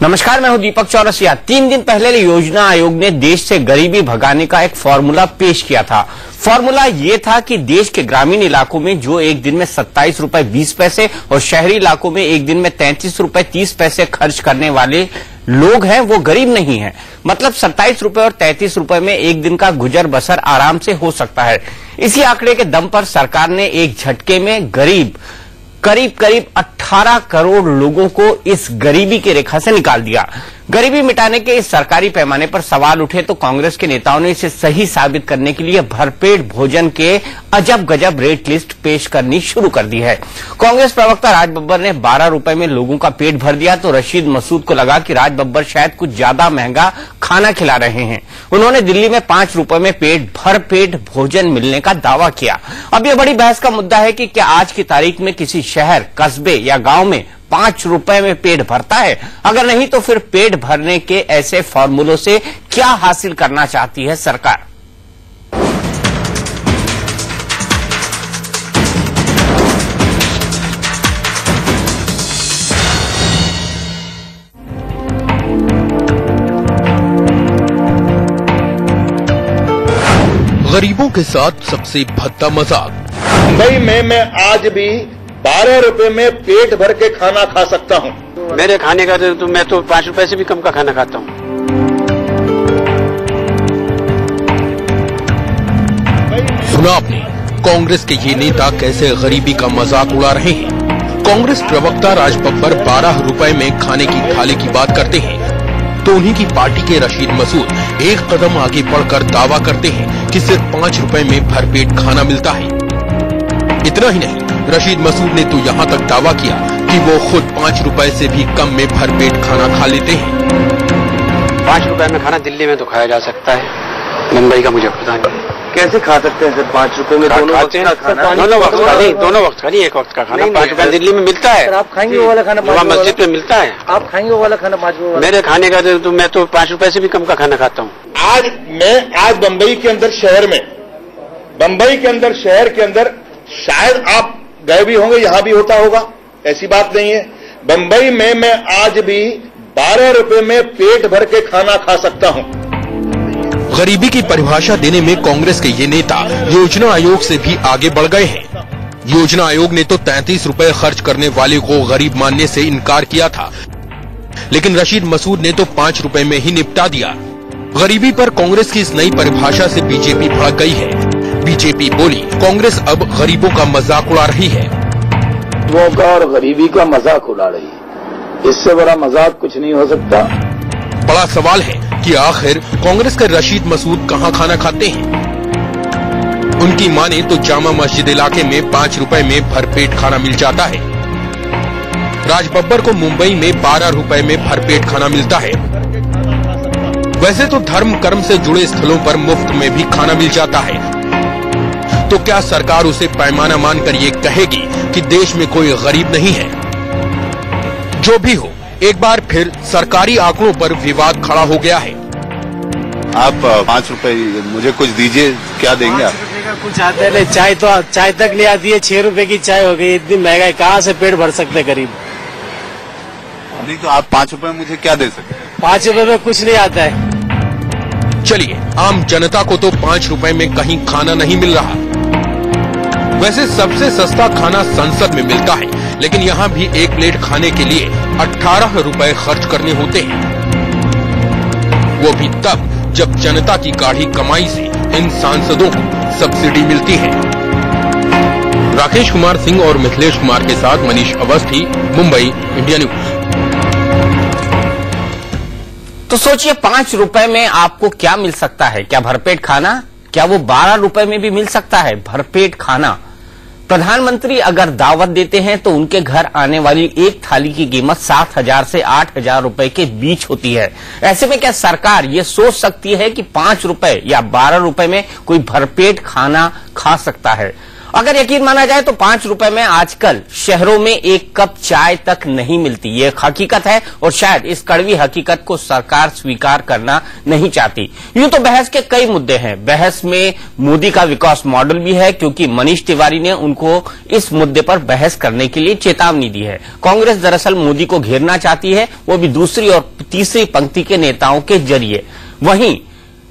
नमस्कार, मैं हूं दीपक चौरसिया। 3 दिन पहले योजना आयोग ने देश से गरीबी भगाने का एक फॉर्मूला पेश किया था। फॉर्मूला ये था कि देश के ग्रामीण इलाकों में जो एक दिन में 27 रुपए 20 पैसे और शहरी इलाकों में एक दिन में 33 रुपए 30 पैसे खर्च करने वाले लोग हैं वो गरीब नहीं हैं। मतलब 27 रुपए और 33 रुपए में एक दिन का गुजर बसर आराम से हो सकता है। इसी आंकड़े के दम पर सरकार ने एक झटके में करीब 18 करोड़ लोगों को इस गरीबी की रेखा से निकाल दिया। गरीबी मिटाने के इस सरकारी पैमाने पर सवाल उठे तो कांग्रेस के नेताओं ने इसे सही साबित करने के लिए भरपेट भोजन के अजब गजब रेट लिस्ट पेश करनी शुरू कर दी है। कांग्रेस प्रवक्ता राज बब्बर ने 12 रुपए में लोगों का पेट भर दिया तो रशीद मसूद को लगा कि राज बब्बर शायद कुछ ज्यादा महंगा खाना खिला रहे हैं। उन्होंने दिल्ली में 5 रुपए में भरपेट भोजन मिलने का दावा किया। अब यह बड़ी बहस का मुद्दा है कि क्या आज की तारीख में किसी शहर, कस्बे या गांव में 5 रुपए में पेट भरता है? अगर नहीं तो फिर पेट भरने के ऐसे फॉर्मूलों से क्या हासिल करना चाहती है सरकार? गरीबों के साथ सबसे भद्दा मजाक। मुंबई में मैं आज भी 12 रुपए में पेट भर के खाना खा सकता हूँ। मेरे खाने का तो मैं तो 5 रुपए से भी कम का खाना खाता हूँ। सुना आपने कांग्रेस के ये नेता कैसे गरीबी का मजाक उड़ा रहे हैं। कांग्रेस प्रवक्ता राज बब्बर 12 रुपए में खाने की थाली की बात करते हैं तो उन्हीं की पार्टी के रशीद मसूद एक कदम आगे बढ़कर दावा करते हैं कि सिर्फ 5 रुपए में भरपेट खाना मिलता है। इतना ही नहीं, रशीद मसूद ने तो यहाँ तक दावा किया कि वो खुद 5 रुपए से भी कम में भरपेट खाना खा लेते हैं। 5 रुपए में खाना दिल्ली में तो खाया जा सकता है, मुंबई का मुझे पता नहीं। कैसे खा सकते हैं सर 5 रुपए में? दोनों वक्त का खाना, दोनों वक्त का नहीं, दोनों वक्त का नहीं, एक वक्त का खाना 5 रुपए दिल्ली में मिलता है। आप खाएंगे वो वाला खाना? मस्जिद में मिलता है। आप खाएंगे वो वाला खाना 5 रुपए? मेरे खाने का तो मैं तो 5 रुपए से भी कम का खाना खाता हूँ। आज बम्बई के अंदर शहर में, बम्बई के अंदर शहर के अंदर शायद आप गए भी होंगे, यहां भी होता होगा, ऐसी बात नहीं है। बंबई में मैं आज भी 12 रुपए में पेट भर के खाना खा सकता हूं। गरीबी की परिभाषा देने में कांग्रेस के ये नेता योजना आयोग से भी आगे बढ़ गए हैं। योजना आयोग ने तो 33 रुपए खर्च करने वाले को गरीब मानने से इनकार किया था, लेकिन रशीद मसूद ने तो 5 रुपए में ही निपटा दिया। गरीबी पर कांग्रेस की इस नई परिभाषा से बीजेपी भड़क गई है। बीजेपी बोली, कांग्रेस अब गरीबों का मजाक उड़ा रही है। गरीबों का और गरीबी का मजाक उड़ा रही है। इससे बड़ा मजाक कुछ नहीं हो सकता। बड़ा सवाल है कि आखिर कांग्रेस के रशीद मसूद कहां खाना खाते हैं। उनकी माने तो जामा मस्जिद इलाके में 5 रुपए में भरपेट खाना मिल जाता है। राज बब्बर को मुंबई में 12 रुपए में भरपेट खाना मिलता है। वैसे तो धर्म कर्म से जुड़े स्थलों पर मुफ्त में भी खाना मिल जाता है। तो क्या सरकार उसे पैमाना मानकर ये कहेगी कि देश में कोई गरीब नहीं है? जो भी हो, एक बार फिर सरकारी आंकड़ों पर विवाद खड़ा हो गया है। आप 5 रुपए मुझे कुछ दीजिए, क्या देंगे आप? कुछ आता नहीं, चाय तक ले आती है। 6 रुपए की चाय हो गई, इतनी महंगाई, कहाँ से पेट भर सकते गरीब? नहीं तो आप 5 रुपए मुझे क्या दे सकते हैं? 5 रुपए में कुछ नहीं आता है। चलिए, आम जनता को तो 5 रुपए में कहीं खाना नहीं मिल रहा। वैसे सबसे सस्ता खाना संसद में मिलता है, लेकिन यहाँ भी एक प्लेट खाने के लिए 18 रुपए खर्च करने होते हैं। वो भी तब जब जनता की गाढ़ी कमाई से इन सांसदों को सब्सिडी मिलती है। राकेश कुमार सिंह और मिथिलेश कुमार के साथ मनीष अवस्थी, मुंबई, इंडिया न्यूज। तो सोचिए, 5 रुपए में आपको क्या मिल सकता है? क्या भरपेट खाना? क्या वो 12 रुपए में भी मिल सकता है भरपेट खाना? प्रधानमंत्री अगर दावत देते हैं तो उनके घर आने वाली एक थाली की कीमत 7,000 से 8,000 रुपए के बीच होती है। ऐसे में क्या सरकार ये सोच सकती है कि 5 रुपए या 12 रुपए में कोई भरपेट खाना खा सकता है? अगर यकीन माना जाए तो 5 रुपए में आजकल शहरों में एक कप चाय तक नहीं मिलती। ये हकीकत है और शायद इस कड़वी हकीकत को सरकार स्वीकार करना नहीं चाहती। यूं तो बहस के कई मुद्दे हैं। बहस में मोदी का विकास मॉडल भी है, क्योंकि मनीष तिवारी ने उनको इस मुद्दे पर बहस करने के लिए चेतावनी दी है। कांग्रेस दरअसल मोदी को घेरना चाहती है, वो भी दूसरी और तीसरी पंक्ति के नेताओं के जरिए। वहीं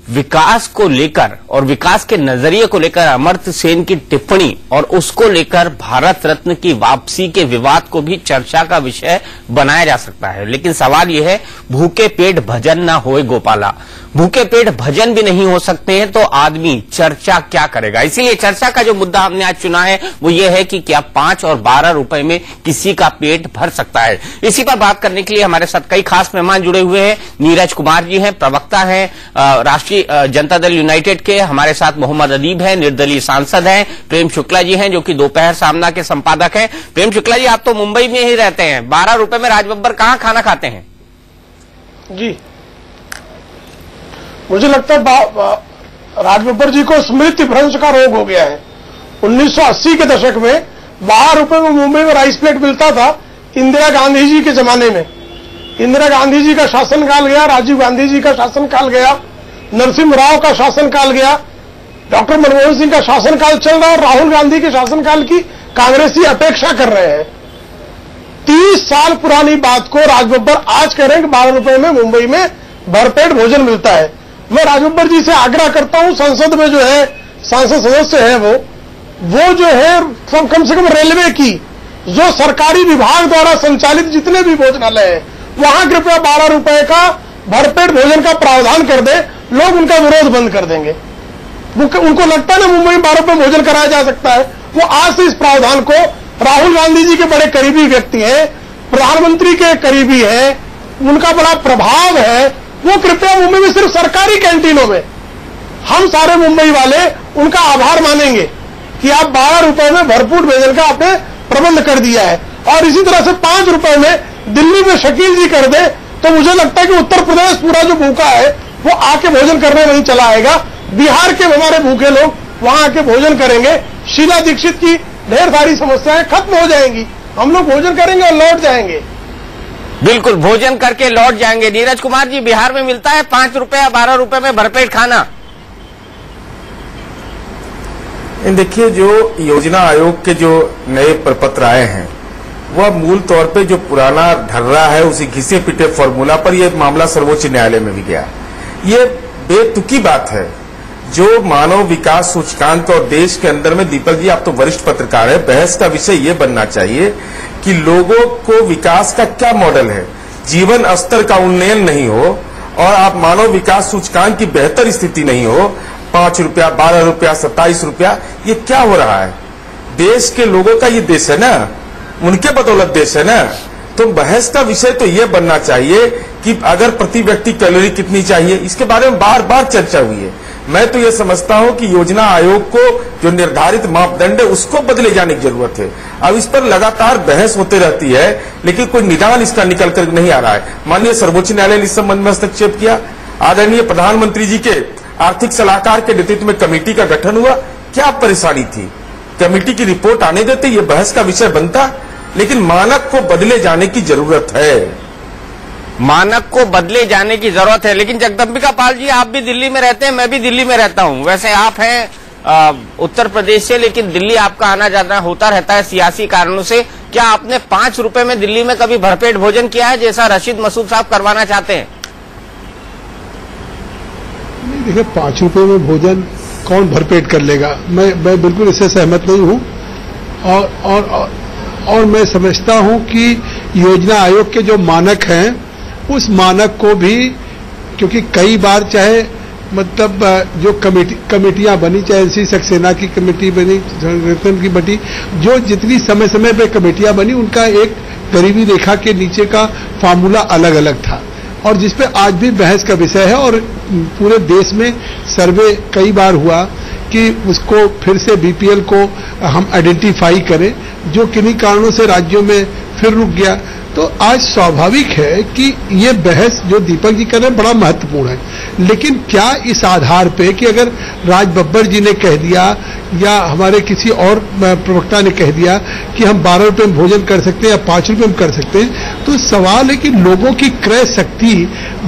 विकास को लेकर और विकास के नजरिए को लेकर अमर्त्य सेन की टिप्पणी और उसको लेकर भारत रत्न की वापसी के विवाद को भी चर्चा का विषय बनाया जा सकता है। लेकिन सवाल यह है, भूखे पेट भजन ना होए गोपाला। भूखे पेट भजन भी नहीं हो सकते हैं तो आदमी चर्चा क्या करेगा। इसीलिए चर्चा का जो मुद्दा हमने आज चुना है वो ये है कि क्या 5 और 12 रुपए में किसी का पेट भर सकता है। इसी पर बात करने के लिए हमारे साथ कई खास मेहमान जुड़े हुए हैं। नीरज कुमार जी हैं, प्रवक्ता हैं राष्ट्रीय जनता दल यूनाइटेड के। हमारे साथ मोहम्मद अदीब हैं, निर्दलीय सांसद हैं। प्रेम शुक्ला जी हैं जो कि दोपहर सामना के संपादक हैं। प्रेम शुक्ला जी, आप तो मुंबई में ही रहते हैं, 12 रुपए में राजबब्बर कहां खाना खाते हैं? जी, मुझे लगता है राजबब्बर जी को स्मृति भ्रंश का रोग हो गया है। 1980 के दशक में 12 रुपए में मुंबई में राइस प्लेट मिलता था, इंदिरा गांधी जी के जमाने में। इंदिरा गांधी जी का शासनकाल गया, राजीव गांधी जी का शासनकाल गया, नरसिम्हा राव का शासनकाल गया, डॉक्टर मनमोहन सिंह का शासनकाल चल रहा है और राहुल गांधी के शासनकाल की कांग्रेसी अपेक्षा कर रहे हैं। 30 साल पुरानी बात को राजबब्बर आज कह रहे हैं कि 12 रुपए में मुंबई में भरपेट भोजन मिलता है। मैं राजबब्बर जी से आग्रह करता हूं, संसद में जो है सांसद सदस्य है वो जो है कम से कम रेलवे की जो सरकारी विभाग द्वारा संचालित जितने भी भोजनालय हैं वहां कृपया 12 रुपए का भरपेट भोजन का प्रावधान कर दे। लोग उनका विरोध बंद कर देंगे। उनको लगता है ना मुंबई में 12 रुपए भोजन कराया जा सकता है, वो आज से इस प्रावधान को, राहुल गांधी जी के बड़े करीबी व्यक्ति हैं, प्रधानमंत्री के करीबी हैं, उनका बड़ा प्रभाव है, वो कृपया मुंबई में सिर्फ सरकारी कैंटीनों में हम सारे मुंबई वाले उनका आभार मानेंगे कि आप 12 रुपए में भरपूर भोजन का आपने प्रबंध कर दिया है। और इसी तरह से 5 रुपए में दिल्ली में शकील जी कर दे तो मुझे लगता है कि उत्तर प्रदेश पूरा जो भूखा है वो आके भोजन करने नहीं चला आएगा। बिहार के हमारे भूखे लोग वहां आके भोजन करेंगे। शीला दीक्षित की ढेर सारी समस्याएं खत्म हो जाएंगी। हम लोग भोजन करेंगे और लौट जाएंगे। बिल्कुल, भोजन करके लौट जाएंगे। नीरज कुमार जी, बिहार में मिलता है 5 रुपए या 12 रुपए में भरपेट खाना? देखिए, जो योजना आयोग के जो नए प्रपत्र आए हैं वह मूल तौर पे जो पुराना ढर्रा है उसी घिसे पिटे फॉर्मूला पर यह मामला सर्वोच्च न्यायालय में भी गया। ये बेतुकी बात है। जो मानव विकास सूचकांक और देश के अंदर में, दीपक जी आप तो वरिष्ठ पत्रकार है, बहस का विषय ये बनना चाहिए कि लोगों को विकास का क्या मॉडल है। जीवन स्तर का उन्नयन नहीं हो और आप मानव विकास सूचकांक की बेहतर स्थिति नहीं हो, 5 रुपया, 12 रुपया, 27 रुपया, ये क्या हो रहा है? देश के लोगों का ये देश है ना, उनके बदौलत देश है ना। तो बहस का विषय तो ये बनना चाहिए कि अगर प्रति व्यक्ति कैलोरी कितनी चाहिए, इसके बारे में बार बार चर्चा हुई है। मैं तो ये समझता हूं कि योजना आयोग को जो निर्धारित मापदंड है उसको बदले जाने की जरूरत है। अब इस पर लगातार बहस होती रहती है लेकिन कोई निदान इसका निकल कर नहीं आ रहा है। माननीय सर्वोच्च न्यायालय ने इस संबंध में हस्तक्षेप किया। आदरणीय प्रधानमंत्री जी के आर्थिक सलाहकार के नेतृत्व में कमेटी का गठन हुआ। क्या परेशानी थी? कमेटी की रिपोर्ट आने देते, ये बहस का विषय बनता। लेकिन मानक को बदले जाने की जरूरत है। मानक को बदले जाने की जरूरत है। लेकिन जगदम्बिका पाल जी, आप भी दिल्ली में रहते हैं, मैं भी दिल्ली में रहता हूं। वैसे आप हैं उत्तर प्रदेश से, लेकिन दिल्ली आपका आना जाना होता रहता है सियासी कारणों से। क्या आपने 5 रुपए में दिल्ली में कभी भरपेट भोजन किया है जैसा रशीद मसूद साहब करवाना चाहते हैं? देखिए, 5 रुपए में भोजन कौन भरपेट कर लेगा? मैं बिल्कुल इससे सहमत नहीं हूं। और मैं समझता हूं कि योजना आयोग के जो मानक हैं उस मानक को भी, क्योंकि कई बार चाहे मतलब जो कमेटियां बनी, चाहे एनसी सक्सेना की कमेटी बनी, संगठन की बनी, जो जितनी समय समय पे कमेटियां बनी उनका एक गरीबी रेखा के नीचे का फार्मूला अलग अलग था और जिसपे आज भी बहस का विषय है। और पूरे देश में सर्वे कई बार हुआ कि उसको फिर से बीपीएल को हम आइडेंटिफाई करें, जो किन्हीं कारणों से राज्यों में फिर रुक गया। तो आज स्वाभाविक है कि ये बहस जो दीपक जी कर रहे हैं बड़ा महत्वपूर्ण है, लेकिन क्या इस आधार पे कि अगर राज बब्बर जी ने कह दिया या हमारे किसी और प्रवक्ता ने कह दिया कि हम 12 रुपए में भोजन कर सकते हैं या 5 रुपए में कर सकते हैं, तो सवाल है कि लोगों की क्रय शक्ति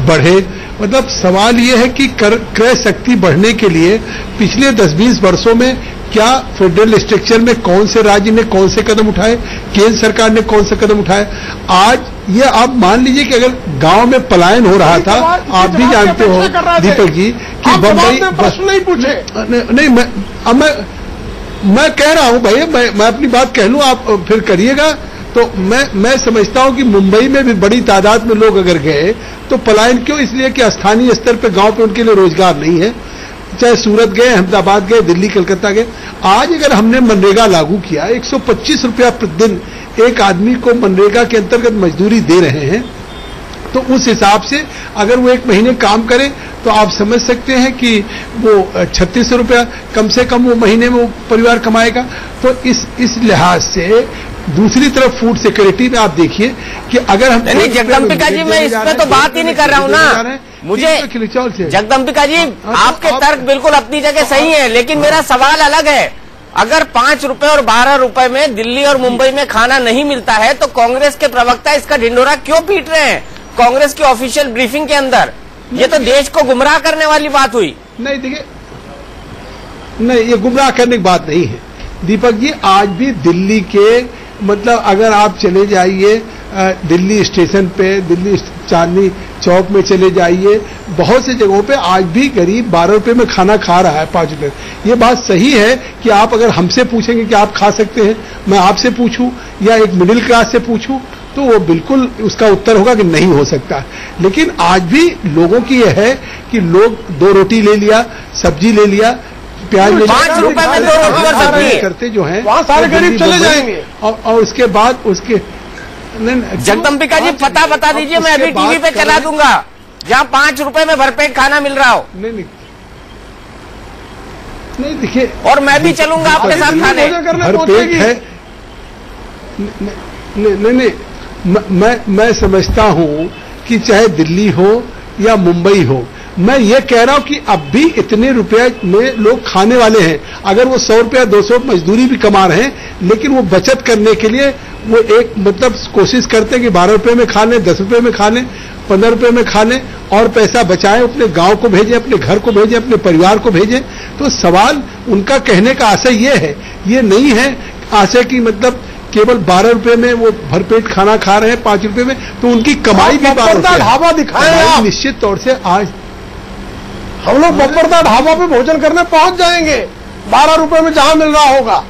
बढ़े। मतलब सवाल ये है कि क्रय शक्ति बढ़ने के लिए पिछले 10-20 वर्षों में क्या फेडरल स्ट्रक्चर में कौन से राज्य ने कौन से कदम उठाए, केंद्र सरकार ने कौन से कदम उठाए। आज ये आप मान लीजिए कि अगर गांव में पलायन हो रहा था, आप भी जानते हो दीपक जी कि बम्बई प्रश्न नहीं पूछे। नहीं, मैं कह रहा हूं भाई, मैं अपनी बात कह लूं, आप फिर करिएगा। तो मैं समझता हूं कि मुंबई में भी बड़ी तादाद में लोग अगर गए तो पलायन क्यों, इसलिए कि स्थानीय स्तर पर गांव पे उनके लिए रोजगार नहीं है। चाहे सूरत गए, अहमदाबाद गए, दिल्ली कलकत्ता गए। आज अगर हमने मनरेगा लागू किया, 125 रुपया प्रतिदिन एक आदमी को मनरेगा के अंतर्गत मजदूरी दे रहे हैं, तो उस हिसाब से अगर वो 1 महीने काम करे तो आप समझ सकते हैं कि वो 36 रुपया कम से कम वो महीने में वो परिवार कमाएगा। तो इस लिहाज से दूसरी तरफ फूड सिक्योरिटी में आप देखिए कि अगर हम नहीं, जगदम्बिका जी मैं इस पे तो बात ही नहीं कर रहा हूँ ना। मुझे जगदम्बिका जी आपके तर्क बिल्कुल अपनी जगह सही है, लेकिन मेरा सवाल अलग है। अगर 5 रुपए और 12 रुपए में दिल्ली और मुंबई में खाना नहीं मिलता है तो कांग्रेस के प्रवक्ता इसका ढिंढोरा क्यों पीट रहे हैं कांग्रेस की ऑफिशियल ब्रीफिंग के अंदर? ये तो देश को गुमराह करने वाली बात हुई। नहीं देखिए, नहीं ये गुमराह करने की बात नहीं है दीपक जी। आज भी दिल्ली के मतलब अगर आप चले जाइए दिल्ली स्टेशन पे, दिल्ली चांदनी चौक में चले जाइए, बहुत से जगहों पे आज भी गरीब 12 रुपए में खाना खा रहा है, 5 रुपए। ये बात सही है कि आप अगर हमसे पूछेंगे कि आप खा सकते हैं, मैं आपसे पूछूं या एक मिडिल क्लास से पूछूं, तो वो बिल्कुल उसका उत्तर होगा कि नहीं हो सकता। लेकिन आज भी लोगों की यह है कि लोग 2 रोटी ले लिया, सब्जी ले लिया, प्याज ले लिया, 5 रुपए में 2 रोटी कर सकती है करते जो है वहां सारे गरीब चले जाएंगे। और उसके बाद उसके जगदम्बिका जी पता बता दीजिए, मैं अभी टीवी पे चला दूंगा जहाँ 5 रुपए में भरपेट खाना मिल रहा हो। नहीं देखिए, और मैं भी चलूंगा आपके साथ खाने। भरपेट है नहीं, मैं समझता हूं कि चाहे दिल्ली हो या मुंबई हो, मैं ये कह रहा हूं कि अब भी इतने रुपए में लोग खाने वाले हैं। अगर वो 100 रुपया 200 मजदूरी भी कमा रहे हैं, लेकिन वो बचत करने के लिए वो एक मतलब कोशिश करते हैं कि 12 रुपए में खा लें, 10 रुपए में खा लें, 15 रुपए में खा लें और पैसा बचाएं, अपने गांव को भेजें, अपने घर को भेजें, अपने परिवार को भेजें। तो सवाल उनका कहने का आशय ये है, ये नहीं है आशय की मतलब केवल 12 रुपए में वो भरपेट खाना खा रहे हैं 5 रुपए में, तो उनकी कमाई भी 12 रुपए। ढाबा दिखाएं निश्चित तौर से आज हम लोग बब्बरदा ढाबा पे भोजन करने पहुंच जाएंगे 12 रुपए में जहां मिल रहा होगा।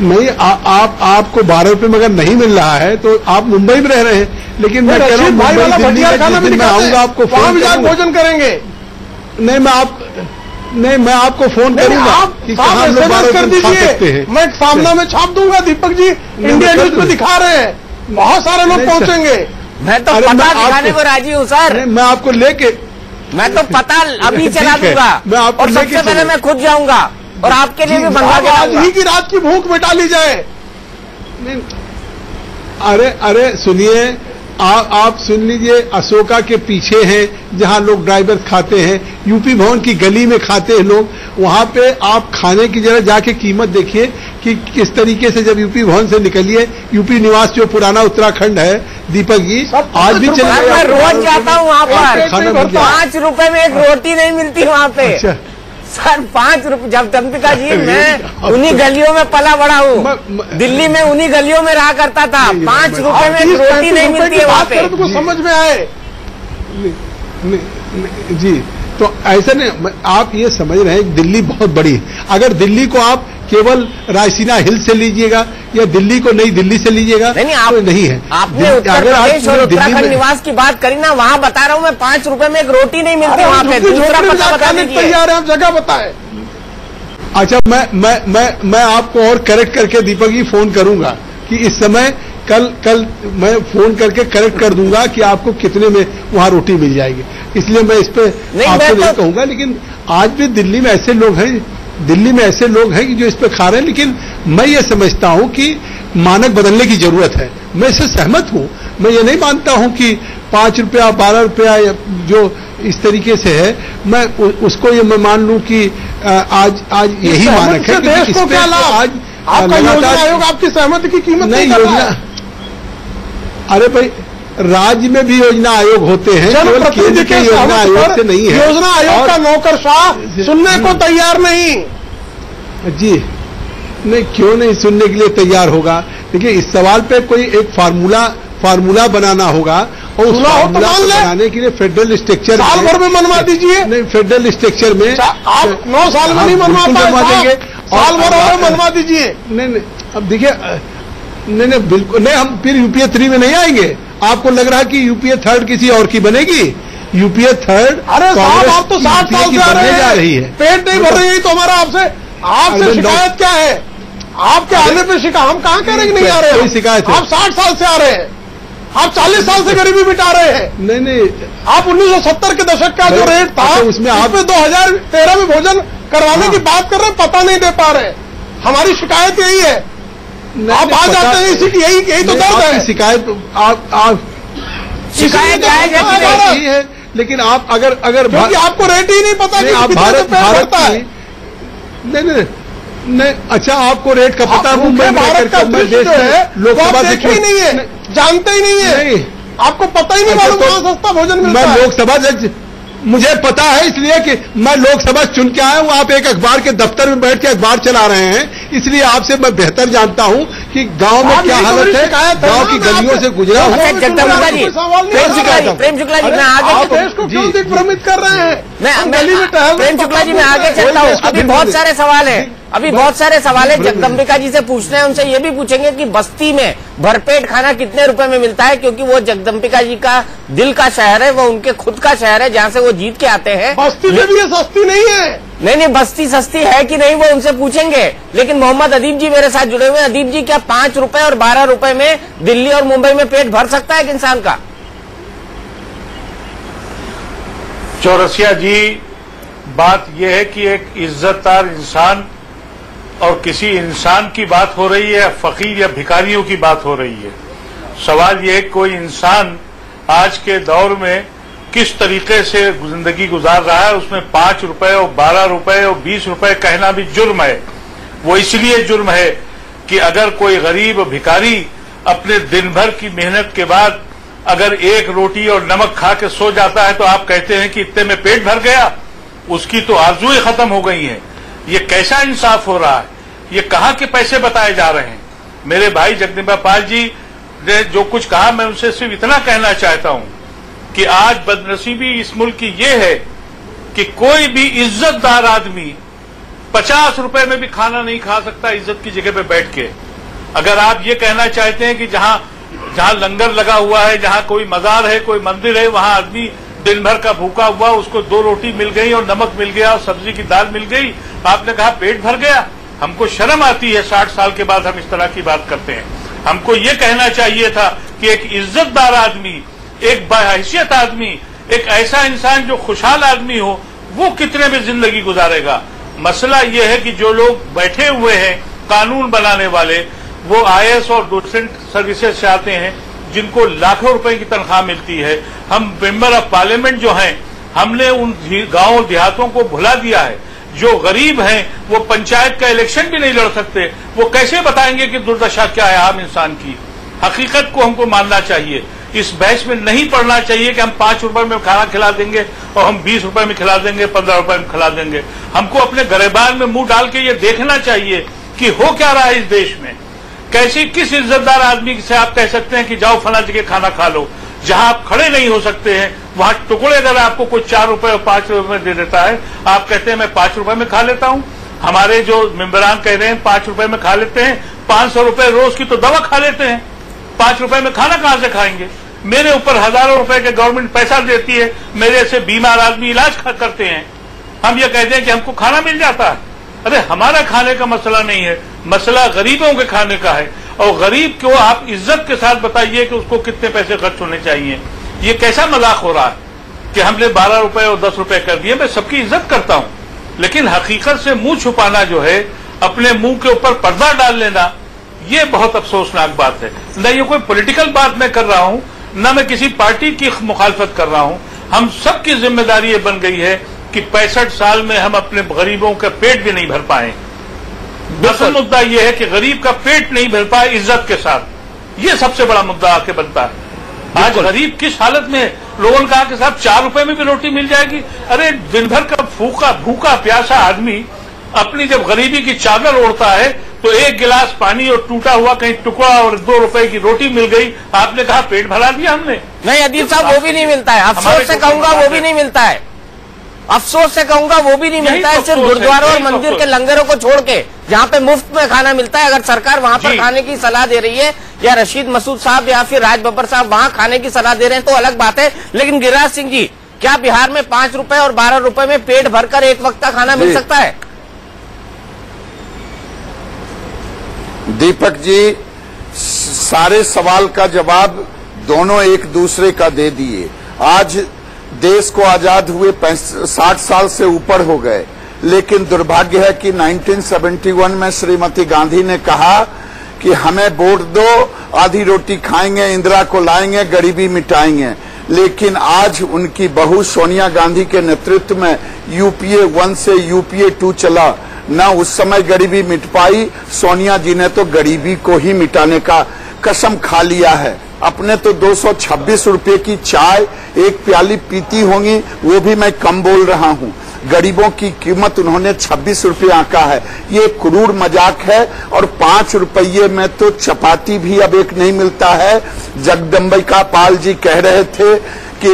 नहीं आपको 12 रुपए में अगर नहीं मिल रहा है तो आप मुंबई में रह रहे हैं, लेकिन मैं कह रहा हूँ मुंबई दिल्ली में मैं आऊंगा आपको फोन भोजन करेंगे। नहीं मैं आपको फोन करूंगा कि कहाँ लोग 12 रुपए खा सकते हैं। मैं सामना में छाप दूंगा, दीपक जी इंडिया न्यूज में दिखा रहे हैं, बहुत सारे लोग पहुंचेंगे। मैं तो पता दिखाने को राजी हूँ सर। मैं आपको लेके, मैं तो पता अभी चला दूंगा और सबसे पहले मैं खुद जाऊंगा और आपके लिए भी मंगा के आज ही की रात की भूख मिटा ली जाए। अरे सुनिए, आप सुन लीजिए, अशोका के पीछे हैं जहां लोग ड्राइवर खाते हैं, यूपी भवन की गली में खाते हैं लोग, वहां पे आप खाने की जगह जाके कीमत देखिए कि किस तरीके से जब यूपी भवन से निकलिए, यूपी निवास जो पुराना उत्तराखंड है दीपक जी, आज भी चल रहा है। मैं रोज जाता हूँ वहाँ पर, 5 रुपए में एक रोटी नहीं मिलती वहाँ पे। अच्छा सर 5 रुपए, जब दम्पिका जी मैं उन्हीं गलियों में पला बड़ा हूँ, दिल्ली में उन्हीं गलियों में रहा करता था। 5 रुपए में एक रोटी नहीं मिलती है वहाँ पे। तो समझ में आए जी, तो ऐसा नहीं, आप ये समझ रहे हैं दिल्ली बहुत बड़ी है। अगर दिल्ली को आप केवल रायसीना हिल से लीजिएगा या दिल्ली को नई दिल्ली से लीजिएगा, नहीं आप, तो नहीं है। आपने उत्तर प्रदेश और उत्तराखंड निवास की बात करी ना, वहाँ बता रहा हूँ मैं 5 रुपए में एक रोटी नहीं मिलती वहाँ पे। दूसरा पता बता दीजिए। तैयार है, आप जगह बताएं। अच्छा मैं आपको और करेक्ट करके दीपक जी फोन करूंगा कि इस समय कल मैं फोन करके करेक्ट कर दूंगा कि आपको कितने में वहां रोटी मिल जाएगी। इसलिए मैं इस पे आपको नहीं कहूंगा, लेकिन आज भी दिल्ली में ऐसे लोग हैं दिल्ली में ऐसे लोग हैं कि जो इस पे खा रहे हैं, लेकिन मैं ये समझता हूं कि मानक बदलने की जरूरत है। मैं इससे सहमत हूं। मैं ये नहीं मानता हूं कि 5 रुपया 12 रुपया जो इस तरीके से है, मैं उसको ये मैं मान लूं कि आज यही मानक है। देश को क्या लाभ? आज आपका योजना आयोग आपकी सहमति की कीमत नहीं योजना। अरे भाई, राज्य में भी योजना आयोग होते हैं, केवल केंद्र के योजना आयोग से नहीं है। योजना आयोग का नौकरशाह सुनने को तैयार नहीं। जी नहीं, क्यों नहीं सुनने के लिए तैयार होगा? देखिए, इस सवाल पे कोई एक फार्मूला बनाना होगा, और उस फार्मूला बनाने के लिए फेडरल स्ट्रक्चर साल भर में मनवा दीजिए। नहीं, फेडरल स्ट्रक्चर में आप 9 साल में नहीं मनवा देंगे, साल भर में मनवा दीजिए। नहीं, अब देखिए, नहीं बिल्कुल नहीं, हम फिर यूपीए 3 में नहीं आएंगे। आपको लग रहा है कि यूपीए 3 किसी और की बनेगी? यूपीए 3 अरे साहब, आप तो 60 साल से आ रहे हैं, पेट नहीं भर रही है, तो हमारा आपसे शिकायत क्या है? आपके आने पे शिकायत हम कहाँ कह रहे हैं कि नहीं आ रहे हैं? शिकायत आप 60 साल से आ रहे हैं, आप 40 साल से गरीबी मिटा रहे हैं। नहीं, आप 1970 के दशक का जो रेट था, उसमें आप 2013 में भोजन करवाने की बात कर रहे हैं, पता नहीं दे पा रहे। हमारी शिकायत यही है। आप आ जाते हैं, इसी की यही तो दर्द है। शिकायत शिकायत है, लेकिन आप अगर क्योंकि आपको रेट ही नहीं पता कि आप भारत है। नहीं, अच्छा, आपको रेट का पता? मुंबई भारत का देश है, लोकसभा देखे ही नहीं है, जानते ही नहीं है, आपको पता ही नहीं मालूम कहाँ सस्ता भोजन मिलता है। मैं लोकसभा मुझे पता है, इसलिए कि मैं लोकसभा चुन के आया हूं। आप एक अखबार के दफ्तर में बैठ के अखबार चला रहे हैं, इसलिए आपसे मैं बेहतर जानता हूं कि गांव में क्या हालत है, गांव की गलियों से गुजरा हूं। प्रेम शुक्ला जी, मैं आगे देश को क्यों दिग्भ्रमित कर रहे हैं? प्रेम शुक्ला जी, मैं आगे चलता हूँ। अभी बहुत सारे सवाल है, जगदम्बिका जी से पूछने हैं। उनसे ये भी पूछेंगे कि बस्ती में भरपेट खाना कितने रुपए में मिलता है, क्योंकि वो जगदम्बिका जी का दिल का शहर है, वो उनके खुद का शहर है, जहाँ से वो जीत के आते हैं। बस्ती में भी ये सस्ती नहीं है। नहीं, बस्ती सस्ती है कि नहीं वो उनसे पूछेंगे। लेकिन मोहम्मद अदीब जी मेरे साथ जुड़े हुए हैं। अदीब जी, क्या 5 रुपए और 12 रुपए में दिल्ली और मुंबई में पेट भर सकता है एक इंसान का? चौरसिया जी, बात यह है कि एक इज्जतदार इंसान और किसी इंसान की बात हो रही है, फकीर या भिखारियों की बात हो रही है। सवाल यह है कि कोई इंसान आज के दौर में किस तरीके से जिंदगी गुजार रहा है, उसमें 5 रुपए और 12 रुपए और 20 रुपए कहना भी जुर्म है। वो इसलिए जुर्म है कि अगर कोई गरीब भिखारी अपने दिन भर की मेहनत के बाद अगर एक रोटी और नमक खा के सो जाता है, तो आप कहते हैं कि इतने में पेट भर गया, उसकी तो आरजुएं खत्म हो गई हैं। ये कैसा इंसाफ हो रहा है? ये कहाँ के पैसे बताए जा रहे हैं? मेरे भाई जगदम्बिका पाल जी ने जो कुछ कहा, मैं उनसे सिर्फ इतना कहना चाहता हूं कि आज बदनसीबी इस मुल्क की ये है कि कोई भी इज्जतदार आदमी 50 रुपए में भी खाना नहीं खा सकता इज्जत की जगह पे बैठ के। अगर आप ये कहना चाहते हैं कि जहां लंगर लगा हुआ है, जहां कोई मजार है, कोई मंदिर है, वहां आदमी दिन भर का भूखा हुआ, उसको 2 रोटी मिल गई और नमक मिल गया और सब्जी की दाल मिल गई, आपने कहा पेट भर गया। हमको शर्म आती है, 60 साल के बाद हम इस तरह की बात करते हैं। हमको ये कहना चाहिए था कि एक इज्जतदार आदमी, एक बाहैसियत आदमी, एक ऐसा इंसान जो खुशहाल आदमी हो, वो कितने में जिंदगी गुजारेगा। मसला ये है कि जो लोग बैठे हुए हैं कानून बनाने वाले, वो आईएएस और डोसेंट सर्विसेज से आते हैं, जिनको लाखों रुपए की तनख्वाह मिलती है। हम मेंबर ऑफ पार्लियामेंट जो हैं, हमने उन गांव देहातों को भुला दिया है। जो गरीब हैं वो पंचायत का इलेक्शन भी नहीं लड़ सकते, वो कैसे बताएंगे कि दुर्दशा क्या है आम इंसान की। हकीकत को हमको मानना चाहिए। इस बहस में नहीं पड़ना चाहिए कि हम 5 रुपए में खाना खिला देंगे और हम 20 रुपए में खिला देंगे, 15 रुपए में खिला देंगे। हमको अपने गरेबान में मुंह डाल के ये देखना चाहिए कि हो क्या रहा है इस देश में। कैसी किस इज्जतदार आदमी से आप कह सकते हैं कि जाओ फला जगह खाना खा लो, जहां आप खड़े नहीं हो सकते हैं, वहां टुकड़े अगर आपको कोई 4 रुपए और 5 रुपए में दे देता है, आप कहते हैं मैं 5 रुपए में खा लेता हूं। हमारे जो मेंबरान कह रहे हैं 5 रुपए में खा लेते हैं, 500 रुपए रोज की तो दवा खा लेते हैं, 5 रुपए में खाना कहां से खाएंगे। मेरे ऊपर हजारों रुपए के गवर्नमेंट पैसा देती है, मेरे से बीमार आदमी इलाज करते हैं, हम ये कहते हैं कि हमको खाना मिल जाता है। अरे हमारा खाने का मसला नहीं है, मसला गरीबों के खाने का है। और गरीब को आप इज्जत के साथ बताइए कि उसको कितने पैसे खर्च होने चाहिए। ये कैसा मजाक हो रहा है कि हमने 12 रुपए और 10 रुपए कर दिए। मैं सबकी इज्जत करता हूं, लेकिन हकीकत से मुंह छुपाना जो है, अपने मुंह के ऊपर पर्दा डाल लेना, ये बहुत अफसोसनाक बात है। न ये कोई पॉलिटिकल बात मैं कर रहा हूं, न मैं किसी पार्टी की मुखालफत कर रहा हूं। हम सबकी जिम्मेदारी ये बन गई है कि 65 साल में हम अपने गरीबों का पेट भी नहीं भर पाए। असल मुद्दा यह है कि गरीब का पेट नहीं भर पाए इज्जत के साथ, ये सबसे बड़ा मुद्दा आके बनता है। आज गरीब किस हालत में, लोगों ने कहा कि साहब 4 रुपए में भी रोटी मिल जाएगी। अरे दिन भर का भूखा प्यासा आदमी अपनी जब गरीबी की चादर ओढ़ता है तो एक गिलास पानी और टूटा हुआ कहीं टुकड़ा और 2 रुपए की रोटी मिल गई, आपने कहा पेट भरा दिया हमने। नहीं अदीब साहब, वो भी नहीं मिलता है। अफसोस से कहूंगा वो भी नहीं मिलता है। अफसोस से कहूंगा वो भी नहीं मिलता है। सिर्फ गुरुद्वारों और मंदिर के लंगरों को छोड़ के, जहाँ पे मुफ्त में खाना मिलता है, अगर सरकार वहाँ पर खाने की सलाह दे रही है, या रशीद मसूद साहब या फिर राज बब्बर साहब वहाँ खाने की सलाह दे रहे हैं तो अलग बात है। लेकिन गिरिराज सिंह जी, क्या बिहार में 5 रुपए और 12 रुपए में पेट भरकर एक वक्त का खाना मिल सकता है? दीपक जी, सारे सवाल का जवाब दोनों एक दूसरे का दे दिए। आज देश को आजाद हुए 60 साल से ऊपर हो गए, लेकिन दुर्भाग्य है कि 1971 में श्रीमती गांधी ने कहा कि हमें वोट दो, आधी रोटी खाएंगे, इंदिरा को लाएंगे, गरीबी मिटाएंगे। लेकिन आज उनकी बहू सोनिया गांधी के नेतृत्व में यूपीए 1 से यूपीए 2 चला। न उस समय गरीबी मिट पाई, सोनिया जी ने तो गरीबी को ही मिटाने का कसम खा लिया है। अपने तो 226 रुपए की चाय एक प्याली पीती होंगी, वो भी मैं कम बोल रहा हूँ। गरीबों की कीमत उन्होंने 26 रुपए आंका है। ये क्रूर मजाक है। और 5 रुपये में तो चपाती भी अब एक नहीं मिलता है। जगदम्बिका पाल जी कह रहे थे कि